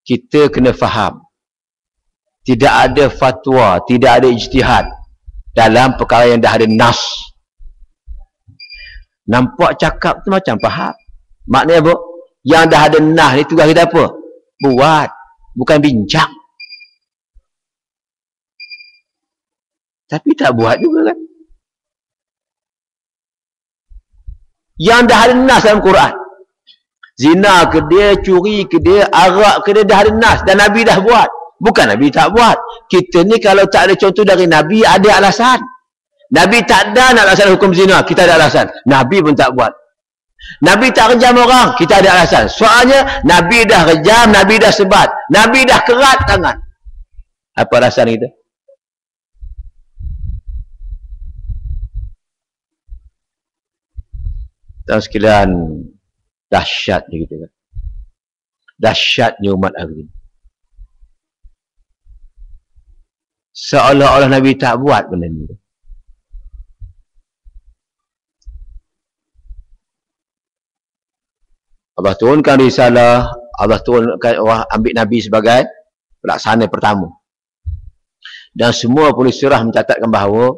Kita kena faham. Tidak ada fatwa, tidak ada ijtihad dalam perkara yang dah ada nas. Nampak cakap tu macam faham. Maknanya apa? Yang dah ada nas ni tugas kita apa? Buat. Bukan bincang. Tapi tak buat juga kan. Yang dah ada nas dalam Quran. Zina ke dia, curi ke dia, arak ke dia, dah ada nas. Dan Nabi dah buat. Bukan Nabi tak buat. Kita ni kalau tak ada contoh dari Nabi, ada alasan. Nabi tak ada nak laksana hukum zina, kita ada alasan. Nabi pun tak buat. Nabi tak rejam orang, kita ada alasan. Soalnya Nabi dah rejam, Nabi dah sebat, Nabi dah kerat tangan. Apa alasan kita? Tuan sekalian, dahsyatnya kita kan. Dahsyatnya umat hari ini. Seolah-olah Nabi tak buat benda ni. Allah turunkan risalah, Allah turunkan orang ambil Nabi sebagai pelaksana pertama. Dan semua penulis sirah mencatatkan bahawa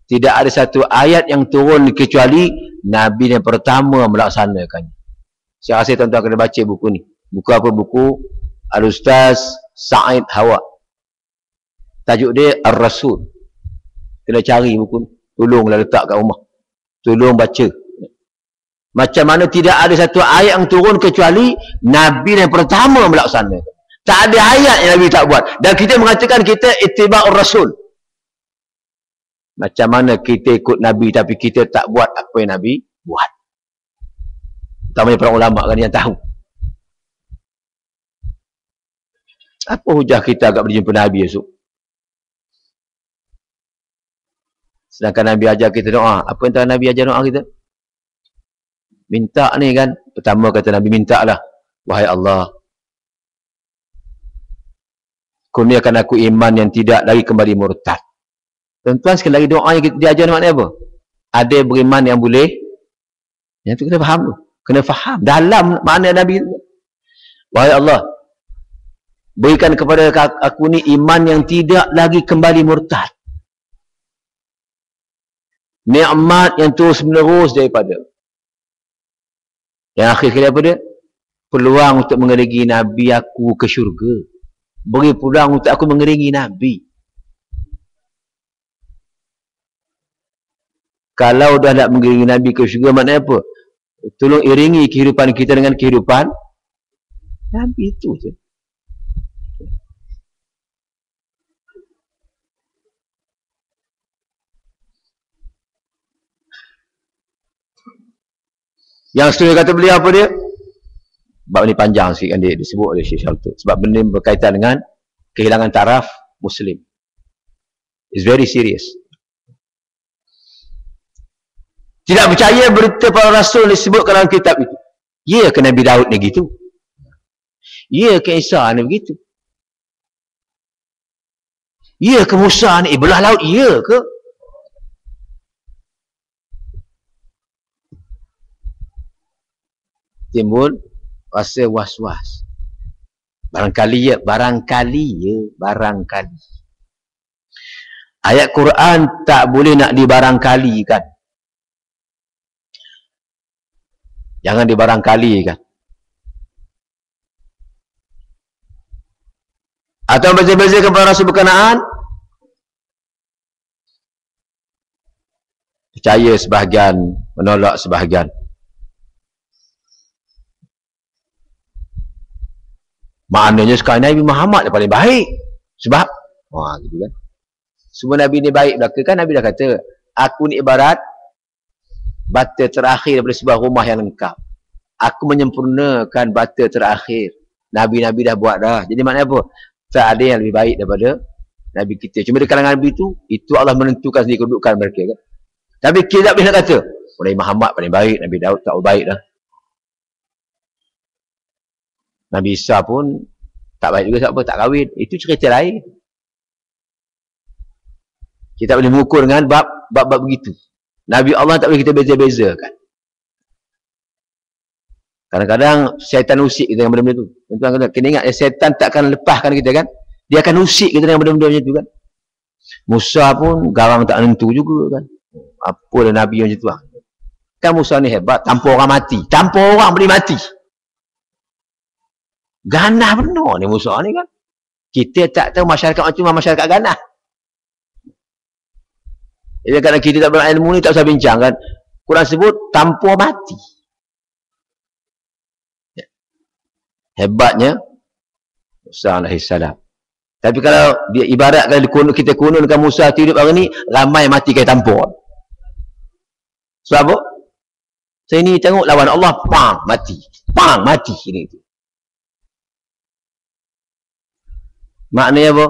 tidak ada satu ayat yang turun kecuali Nabi yang pertama melaksanakannya. Saya rasa tuan-tuan kena baca buku ni. Buku apa? Buku Al-Ustaz Sa'id Hawa. Tajuk dia Ar-Rasul. Kena cari buku ni. Tolonglah letak kat rumah. Tolong baca. Macam mana tidak ada satu ayat yang turun kecuali Nabi yang pertama melaksanakan. Tak ada ayat yang Nabi tak buat. Dan kita mengatakan kita ittiba'ur Rasul. Macam mana kita ikut Nabi tapi kita tak buat apa yang Nabi buat. Utamanya para ulama kan yang tahu. Apa hujah kita agak berjumpa Nabi esok? Sedangkan Nabi ajar kita doa. Apa yang Nabi ajar doa kita? Minta ni kan. Pertama kata Nabi, minta lah. Wahai Allah, kurniakan aku iman yang tidak lagi kembali murtad. Tuan-tuan, sekali lagi doa yang kita diajar maknanya apa? Ada beriman yang boleh. Yang tu kena faham tu. Kena faham. Dalam makna Nabi. Wahai Allah, berikan kepada aku ni iman yang tidak lagi kembali murtad. Nikmat yang terus menerus daripada. Yang akhir kali apa dia? Peluang untuk mengiringi Nabi aku ke syurga. Beri peluang untuk aku mengiringi Nabi. Kalau dah nak mengiringi Nabi ke syurga, maknanya apa? Tolong iringi kehidupan kita dengan kehidupan Nabi itu je. Yang seterusnya kata beliau apa dia? Sebab ni panjang sikit kan dia disebut oleh Syekh Shaltut. Sebab benda ni berkaitan dengan kehilangan taraf Muslim. It's very serious. Tidak percaya berita para rasul disebutkan dalam kitab itu. Ya ke Nabi Daud ni gitu? Ya ke Isa ni begitu? Ya ke Musa ni belah laut? Ya ke? Timbul rasa was-was. Barangkali ya. Ayat Quran tak boleh nak dibarangkalikan. Jangan dibarangkalikan. Atau beza-beza kepada rasul berkenaan. Percaya sebahagian, menolak sebahagian. Maknanya sekarang Nabi Muhammad yang paling baik. Sebab, gitu kan. Semua Nabi ni baik belaka kan. Nabi dah kata, aku ni ibarat bata terakhir daripada sebuah rumah yang lengkap. Aku menyempurnakan bata terakhir. Nabi-Nabi dah buat dah. Jadi maknanya apa? Tak ada yang lebih baik daripada Nabi kita. Cuma di kalangan Nabi itu Allah menentukan sendiri kedudukan mereka kan. Tapi kita tak boleh nak kata, Nabi Muhammad paling baik, Nabi Daud tak baik dah. Nabi Isa pun tak baik juga, sebab tak kahwin. Itu cerita lain. Kita boleh mengukur dengan bab begitu. Nabi Allah tak boleh kita beza-bezakan. Kadang-kadang syaitan usik kita dengan benda-benda tu. Tuan-tuan kena ingat, syaitan takkan lepaskan kita kan. Dia akan usik kita dengan benda-benda macam tu kan. Musa pun garang tak nentu juga kan. Apa dah Nabi macam tu lah. Kan Musa ni hebat, tanpa orang mati. Tanpa orang boleh mati. Ganah benar ni Musa ni kan. Kita tak tahu masyarakat macam masyarakat ganah. Jadi kadang kita tak berilmu ni tak usah bincang kan. Quran sebut tanpa mati. Hebatnya Musa alaihissalam. Tapi kalau dia ibaratkan kita kununkan Musa hidup hari ni, ramai mati kaya tanpa. Sebab apa? Saya ni tengok lawan Allah, pang mati. Pang mati ini itu. Maknanya apa?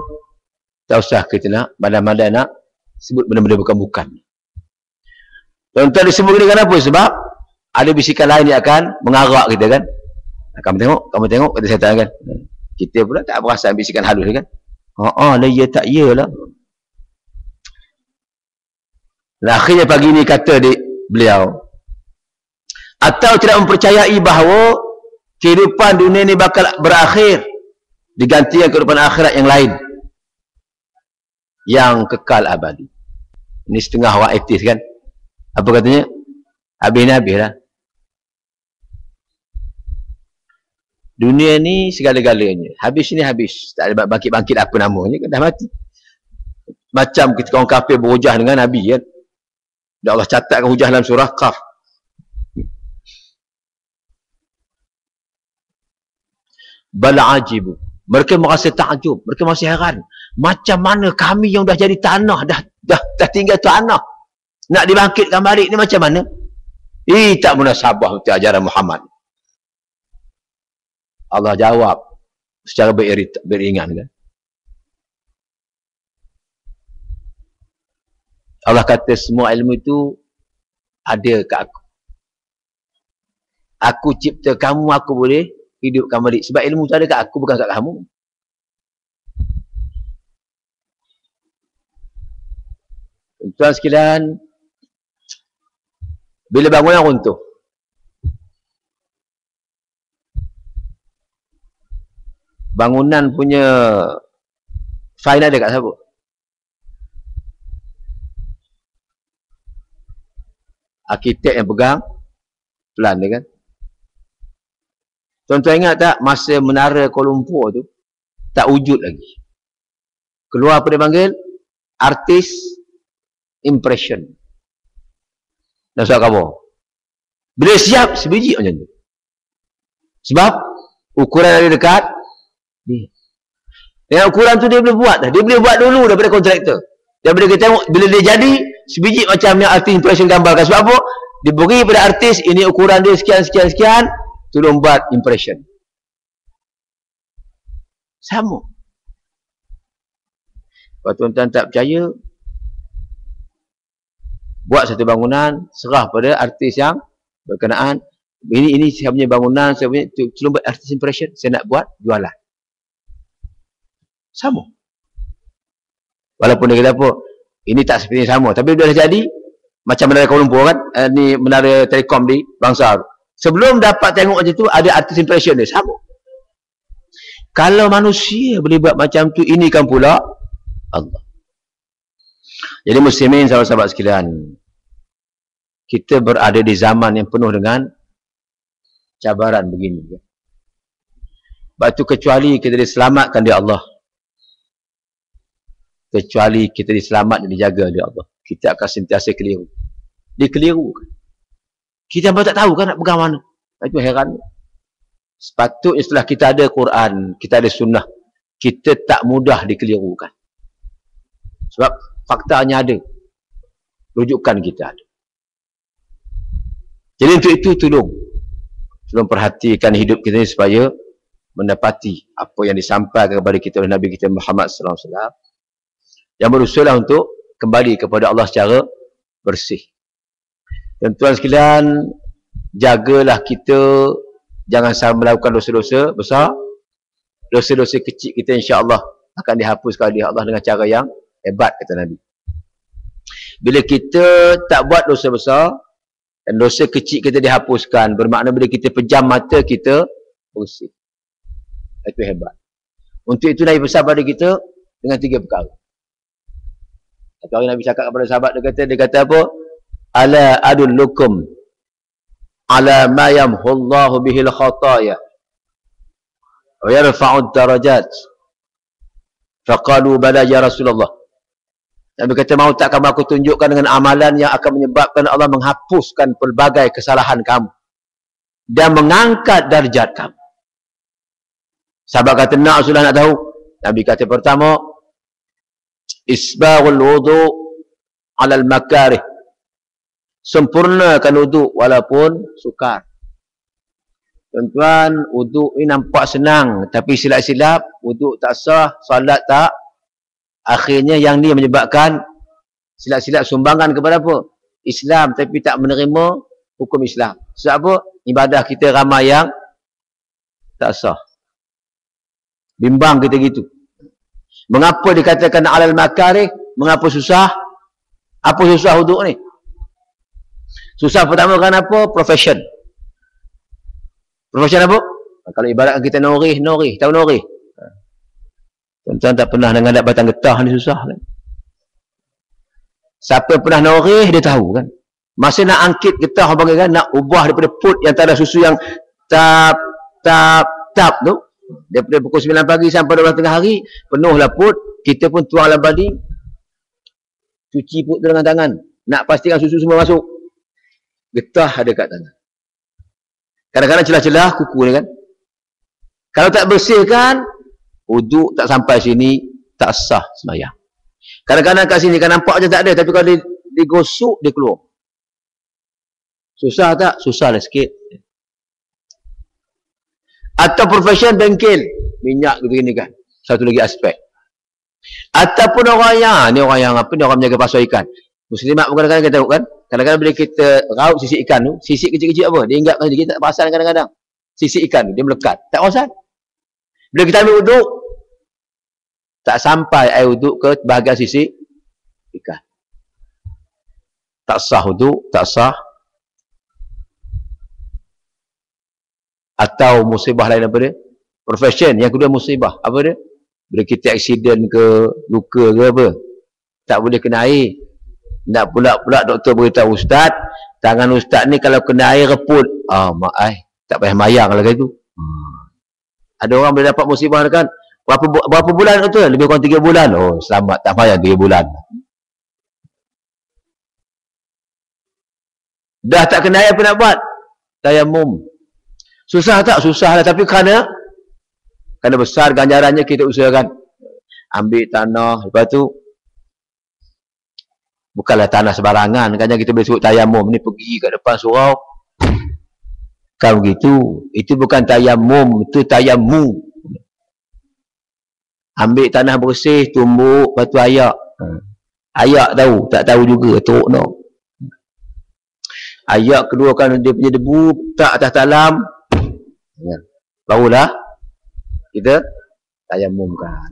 Tak usah kita nak badan-badan nak sebut benda-benda bukan-bukan. Tuan-tuan disebut ini kenapa? Sebab ada bisikan lain yang akan mengarak kita kan. Kamu tengok, kata syaitan kan. Kita pula tak berasa bisikan halus kan. Lah ya tak ya lah. Dan akhirnya pagi ni kata beliau, atau tidak mempercayai bahawa kehidupan dunia ni bakal berakhir digantikan kehidupan akhirat yang lain. yang kekal abadi. Ini setengah orang aktif kan. Apa katanya? Habis ni habis lah. Dunia ni segala-galanya. Habis ni habis. Tak ada bangkit-bangkit apa namanya kan. Dah mati. Macam kita orang kafir berhujah dengan Nabi kan. Dan Allah catatkan hujah dalam surah Qaf. Bal'ajibu. Mereka merasa takjub. Mereka masih heran. Macam mana kami yang dah jadi tanah. Dah tinggal tanah. Nak dibangkitkan balik ni macam mana? Tak munasabah untuk ajaran Muhammad. Allah jawab secara beringat kan. Allah kata semua ilmu itu ada kat aku. Aku cipta kamu, aku boleh hidupkan balik. Sebab ilmu tu ada kat aku, bukan kat kamu. Tuan sekalian, bila bangunan runtuh, bangunan punya fine ada kat siapa? Arkitek yang pegang plan dia kan. Tuan-tuan ingat tak masa menara Kuala Lumpur tu tak wujud lagi. Keluar apa dia panggil? Artist impression. Dan surat khabar. Bila siap sebiji macam tu. Sebab ukuran ada dekat ni. Dengan ukuran tu dia boleh buat dah. Dia boleh buat dulu daripada kontraktor. Dan bila kita tengok, bila dia jadi, sebiji macam yang artis impression gambarkan. Sebab apa? Diberi pada artis, ini ukuran dia sekian, tolong buat impression. Sama. Kalau tuan-tuan tak percaya, buat satu bangunan, serah pada artis yang berkenaan. Ini saya punya bangunan, saya punya, tolong buat artis impression, saya nak buat, jualan. Sama. Walaupun dia kata apa, ini tak seperti sama. Tapi dia dah jadi, macam menara Kuala Lumpur kan, ni menara telekom di Bangsa. Sebelum dapat tengok macam tu, ada artis impression dia, sama. Kalau manusia boleh buat macam tu, ini kan pula Allah. Jadi muslimin, sahabat-sahabat sekalian, kita berada di zaman yang penuh dengan cabaran begini. Sebab itu kecuali kita diselamatkan di Allah, kecuali kita diselamat dan dijaga oleh Allah, kita akan sentiasa keliru. Dikelirukan. Kita pun tak tahu kan nak pegang mana. Itu heran. Sepatutnya setelah kita ada Quran, kita ada sunnah, kita tak mudah dikelirukan. Sebab faktanya ada. Rujukan kita ada. Jadi untuk itu tolong perhatikan hidup kita ini supaya mendapati apa yang disampaikan kepada kita oleh Nabi kita Muhammad sallallahu alaihi wasallam, yang berusaha untuk kembali kepada Allah secara bersih. Dan tuan sekalian, jagalah kita jangan sampai melakukan dosa-dosa besar. Dosa-dosa kecil kita insya-Allah akan dihapuskan oleh Allah dengan cara yang hebat, kata Nabi. Bila kita tak buat dosa besar dan dosa kecil kita dihapuskan, bermakna bila kita pejam mata, kita bersih. Itu hebat. Untuk itu Nabi pesan pada kita dengan 3 perkara. Satu hari Nabi cakap kepada sahabat, dia kata apa? Ala adullukum ala ma yamhullahu bihil khataya wa yarfa'ud darajat. Faqalu bala ya Rasulullah. Nabi kata, mau tak kamu aku tunjukkan dengan amalan yang akan menyebabkan Allah menghapuskan pelbagai kesalahan kamu dan mengangkat darjat kamu. Sahabat kata, nak Rasulullah, nak tahu. Nabi kata, pertama, isbaghul wudu' alal makarih. Sempurnakan wudu' walaupun sukar. Tuan-tuan, wudu' ini nampak senang, tapi silap-silap, wudu' tak sah, salat tak. Akhirnya yang ni menyebabkan silap-silap sumbangan kepada apa? Islam, tapi tak menerima hukum Islam. Sebab apa? Ibadah kita ramai yang tak sah. Bimbang kita gitu. Mengapa dikatakan alal makarih? Mengapa susah? Apa susah wudu' ni? Susah pertama kan apa? Profession. Profession apa? Kalau ibaratkan kita norih. Tahu norih? Tuan-tuan tak pernah dengar batang getah ni susah kan? Siapa pernah noreh dia tahu kan. Masa nak angkit getah apa kan, nak ubah daripada put yang tak ada susu yang tap tu, daripada pukul 9 pagi sampai 12 tengah hari, penuhlah put, kita pun tuanglah badi, cuci put tu dengan tangan. Nak pastikan susu semua masuk. Getah ada kat tangan. Kadang-kadang celah-celah kuku ni kan. Kalau tak bersihkan, wuduk tak sampai sini, tak sah sembahyang. Kadang-kadang kat sini kan nampak macam tak ada, tapi kalau digosok, dia keluar. Susah tak? Susah lah sikit. Atau profession bengkel, minyak gitu gini kan. Satu lagi aspek. Ataupun orang yang apa ni, orang menjaga pasar ikan. Muslimat pun kadang-kadang kita tahu kan. Kadang-kadang bila kita raut sisik ikan tu, sisik kecil-kecil apa? Dia ingatkan dia tak perasan kadang-kadang. Sisik ikan tu, dia melekat. Tak perasan. Bila kita ambil wuduk, tak sampai air wuduk ke bahagian sisik ikan. Tak sah wuduk, tak sah. Atau musibah lain apa dia? Profession. Yang kedua musibah. Apa dia? Bila kita aksiden ke, luka ke apa, tak boleh kena air. Nak pula doktor beritahu ustaz, tangan ustaz ni kalau kena air reput. Tak payah mayang lah gitu. Ada orang boleh dapat musibah kan? Berapa bulan tu? Lebih kurang 3 bulan. Oh, selamat, tak payah 3 bulan. Dah tak kena air apa nak buat? Tayamum. Susah tak? Susah lah. Tapi kerana besar ganjarannya, kita usahakan ambil tanah. Lepas tu bukanlah tanah sebarangan. Kadang kita boleh sebut tayamum ni, pergi kat depan surau. Kan begitu. Itu bukan tayamum, itu tayamu. Ambil tanah bersih, tumbuk, lepas tu ayak. Ayak tahu, tak tahu juga, teruk no. Ayak kedua kan dia punya debu, tak atas talam. Barulah kita tayamumkan.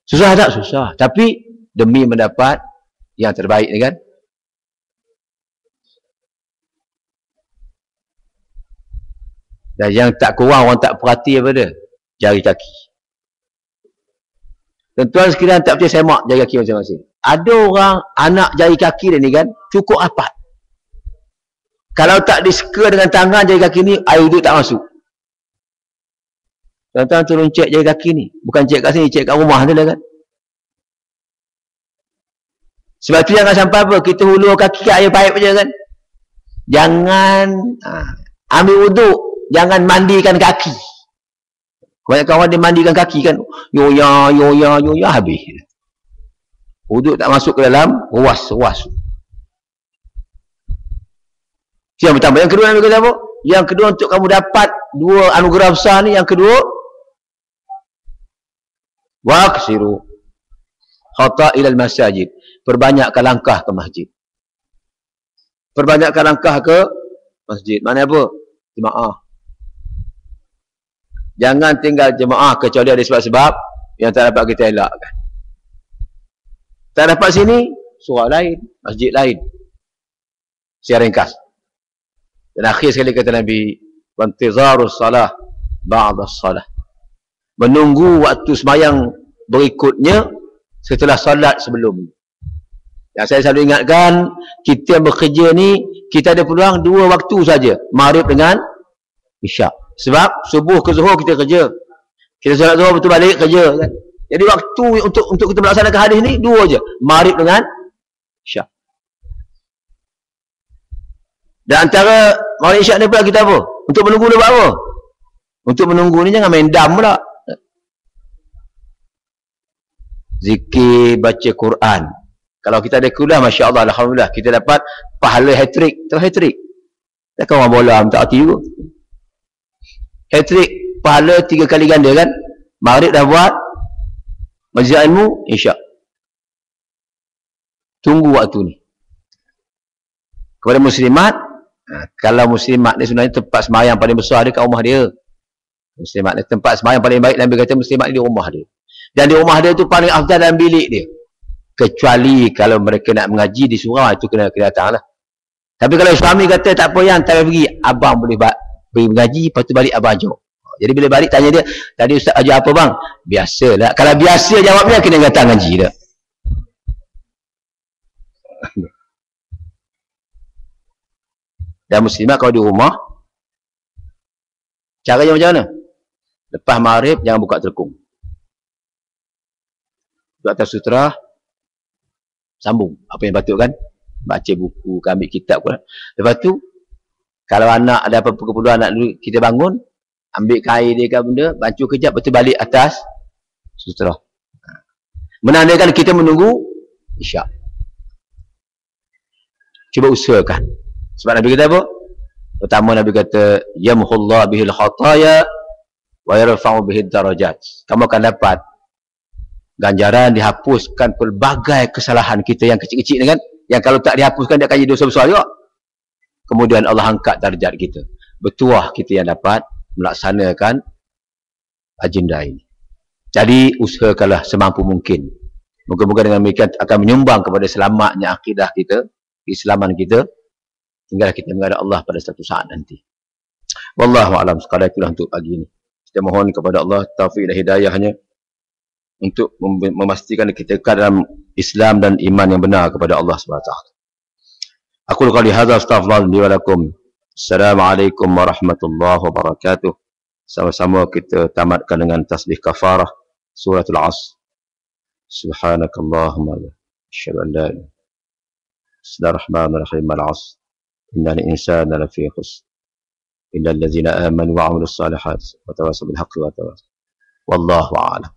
Susah tak? Susah. Tapi demi mendapat yang terbaik ni kan. Dan yang tak kurang orang tak perhati apa dia? Jari kaki. Tuan-tuan sekalian tak percaya semak jari kaki masing-masing. Ada orang anak jari kaki dia ni kan cukup rapat. Kalau tak diseka dengan tangan jari kaki ni, air wuduk tak masuk. Tuan-tuan tolong cek jari kaki ni. Bukan cek kat sini, cek kat rumah tu lah kan. Sebab tu jangan sampai apa, kita hulur kaki kat air paip je kan. Jangan ambil wuduk, jangan mandikan kaki. Kebanyakan orang dia mandikan kaki kan, yoya habis. Wuduk tak masuk ke dalam, ruas. Yang pertama. Yang kedua Nabi kata apa? Yang kedua untuk kamu dapat 2 anugerah besar ni, yang kedua waqsiru khata'ilal masajid. Perbanyakkan langkah ke masjid. Perbanyakkan langkah ke masjid. Mana apa? Jemaah. Jangan tinggal jemaah kecuali ada sebab-sebab yang tak dapat kita elakkan. Tak dapat sini, surau lain, masjid lain. Secara ringkas. Dan akhir sekali kata Nabi, wantizarus salah ba'da salah. Menunggu waktu sembahyang berikutnya setelah solat sebelum. Yang saya selalu ingatkan, kita yang bekerja ni, kita ada peluang 2 waktu saja, Maghrib dengan Isyak. Sebab subuh ke zuhur kita kerja. Kita solat zuhur betul balik kerja kan. Jadi waktu untuk kita melaksanakan hadis ni 2 je, Maghrib dengan Isyak. Dan antara Maghrib Isyak ni pula kita apa? Untuk menunggu ni buat apa? Untuk menunggu ni jangan main dam pula. Zikir, baca Quran. Kalau kita ada kuliah, Masya Allah, Alhamdulillah, kita dapat pahala hat-trick. Tahu hat-trick? Takkan orang bola tak hati juga. Hat-trick, pahala 3 kali ganda kan? Maghrib dah buat, majlis ilmu, Isyak. Tunggu waktu ni. Kepada muslimat, kalau muslimat ni sebenarnya tempat sembahyang paling besar dia kat rumah dia. Muslimat ni tempat sembahyang paling baik, Nabi kata muslimat ni di rumah dia. Dan di rumah dia tu paling afdal dalam bilik dia. Kecuali kalau mereka nak mengaji di surau, itu kena datang lah. Tapi kalau suami kata tak apa yang tak payah pergi, abang boleh pergi mengaji, lepas tu balik abang ajak. Jadi bila balik tanya dia, tadi ustaz ajar apa bang? Biasalah. Kalau biasa jawabnya kena datang ngaji dah. Dan muslimat kalau di rumah, caranya macam mana? Lepas maghrib jangan buka telekung. Duduk atas sutera, sambung apa yang patut kan, baca buku, ambil kitab pun. Lepas tu kalau anak ada apa-apa keperluan anak dulu, kita bangun, ambil kain dia ke benda, bancuh kejap, betul balik atas sutera. Menandakan kita menunggu isyak. Cuba usahakan. Sebab Nabi kata apa? Pertama Nabi kata yamhullah bihil khataya wa yarfa'u bihid darajat. Kamu akan dapat ganjaran dihapuskan pelbagai kesalahan kita yang kecil-kecil ni kan, yang kalau tak dihapuskan dia akan jadi dosa besar juga. Kemudian Allah angkat darjat kita. Bertuah kita yang dapat melaksanakan agenda ini. Jadi usahakanlah semampu mungkin. Moga-moga dengan demikian akan menyumbang kepada selamatnya akidah kita, keislaman kita, hingga kita menghadap Allah pada satu saat nanti. Wallahu a'lam. Sekadar itulah untuk pagi ini. Kita mohon kepada Allah taufik dan hidayahnya untuk memastikan kita dalam Islam dan iman yang benar kepada Allah SWT. Aku qali hadza astaghfirullah li wa lakum. Assalamualaikum warahmatullahi wabarakatuh. Sama-sama kita tamatkan dengan tasbih kafarah suratul Asr. Subhanakallahumma wa asyhadu an la ilaha illa anta. Bismillahirrahmanirrahim. Al-'asr. Innal insana lafi khusr. Illal ladzina amanu wa 'amilus salihati wa tawassaw bil haqqi wa tawassaw. Wallahu a'lam.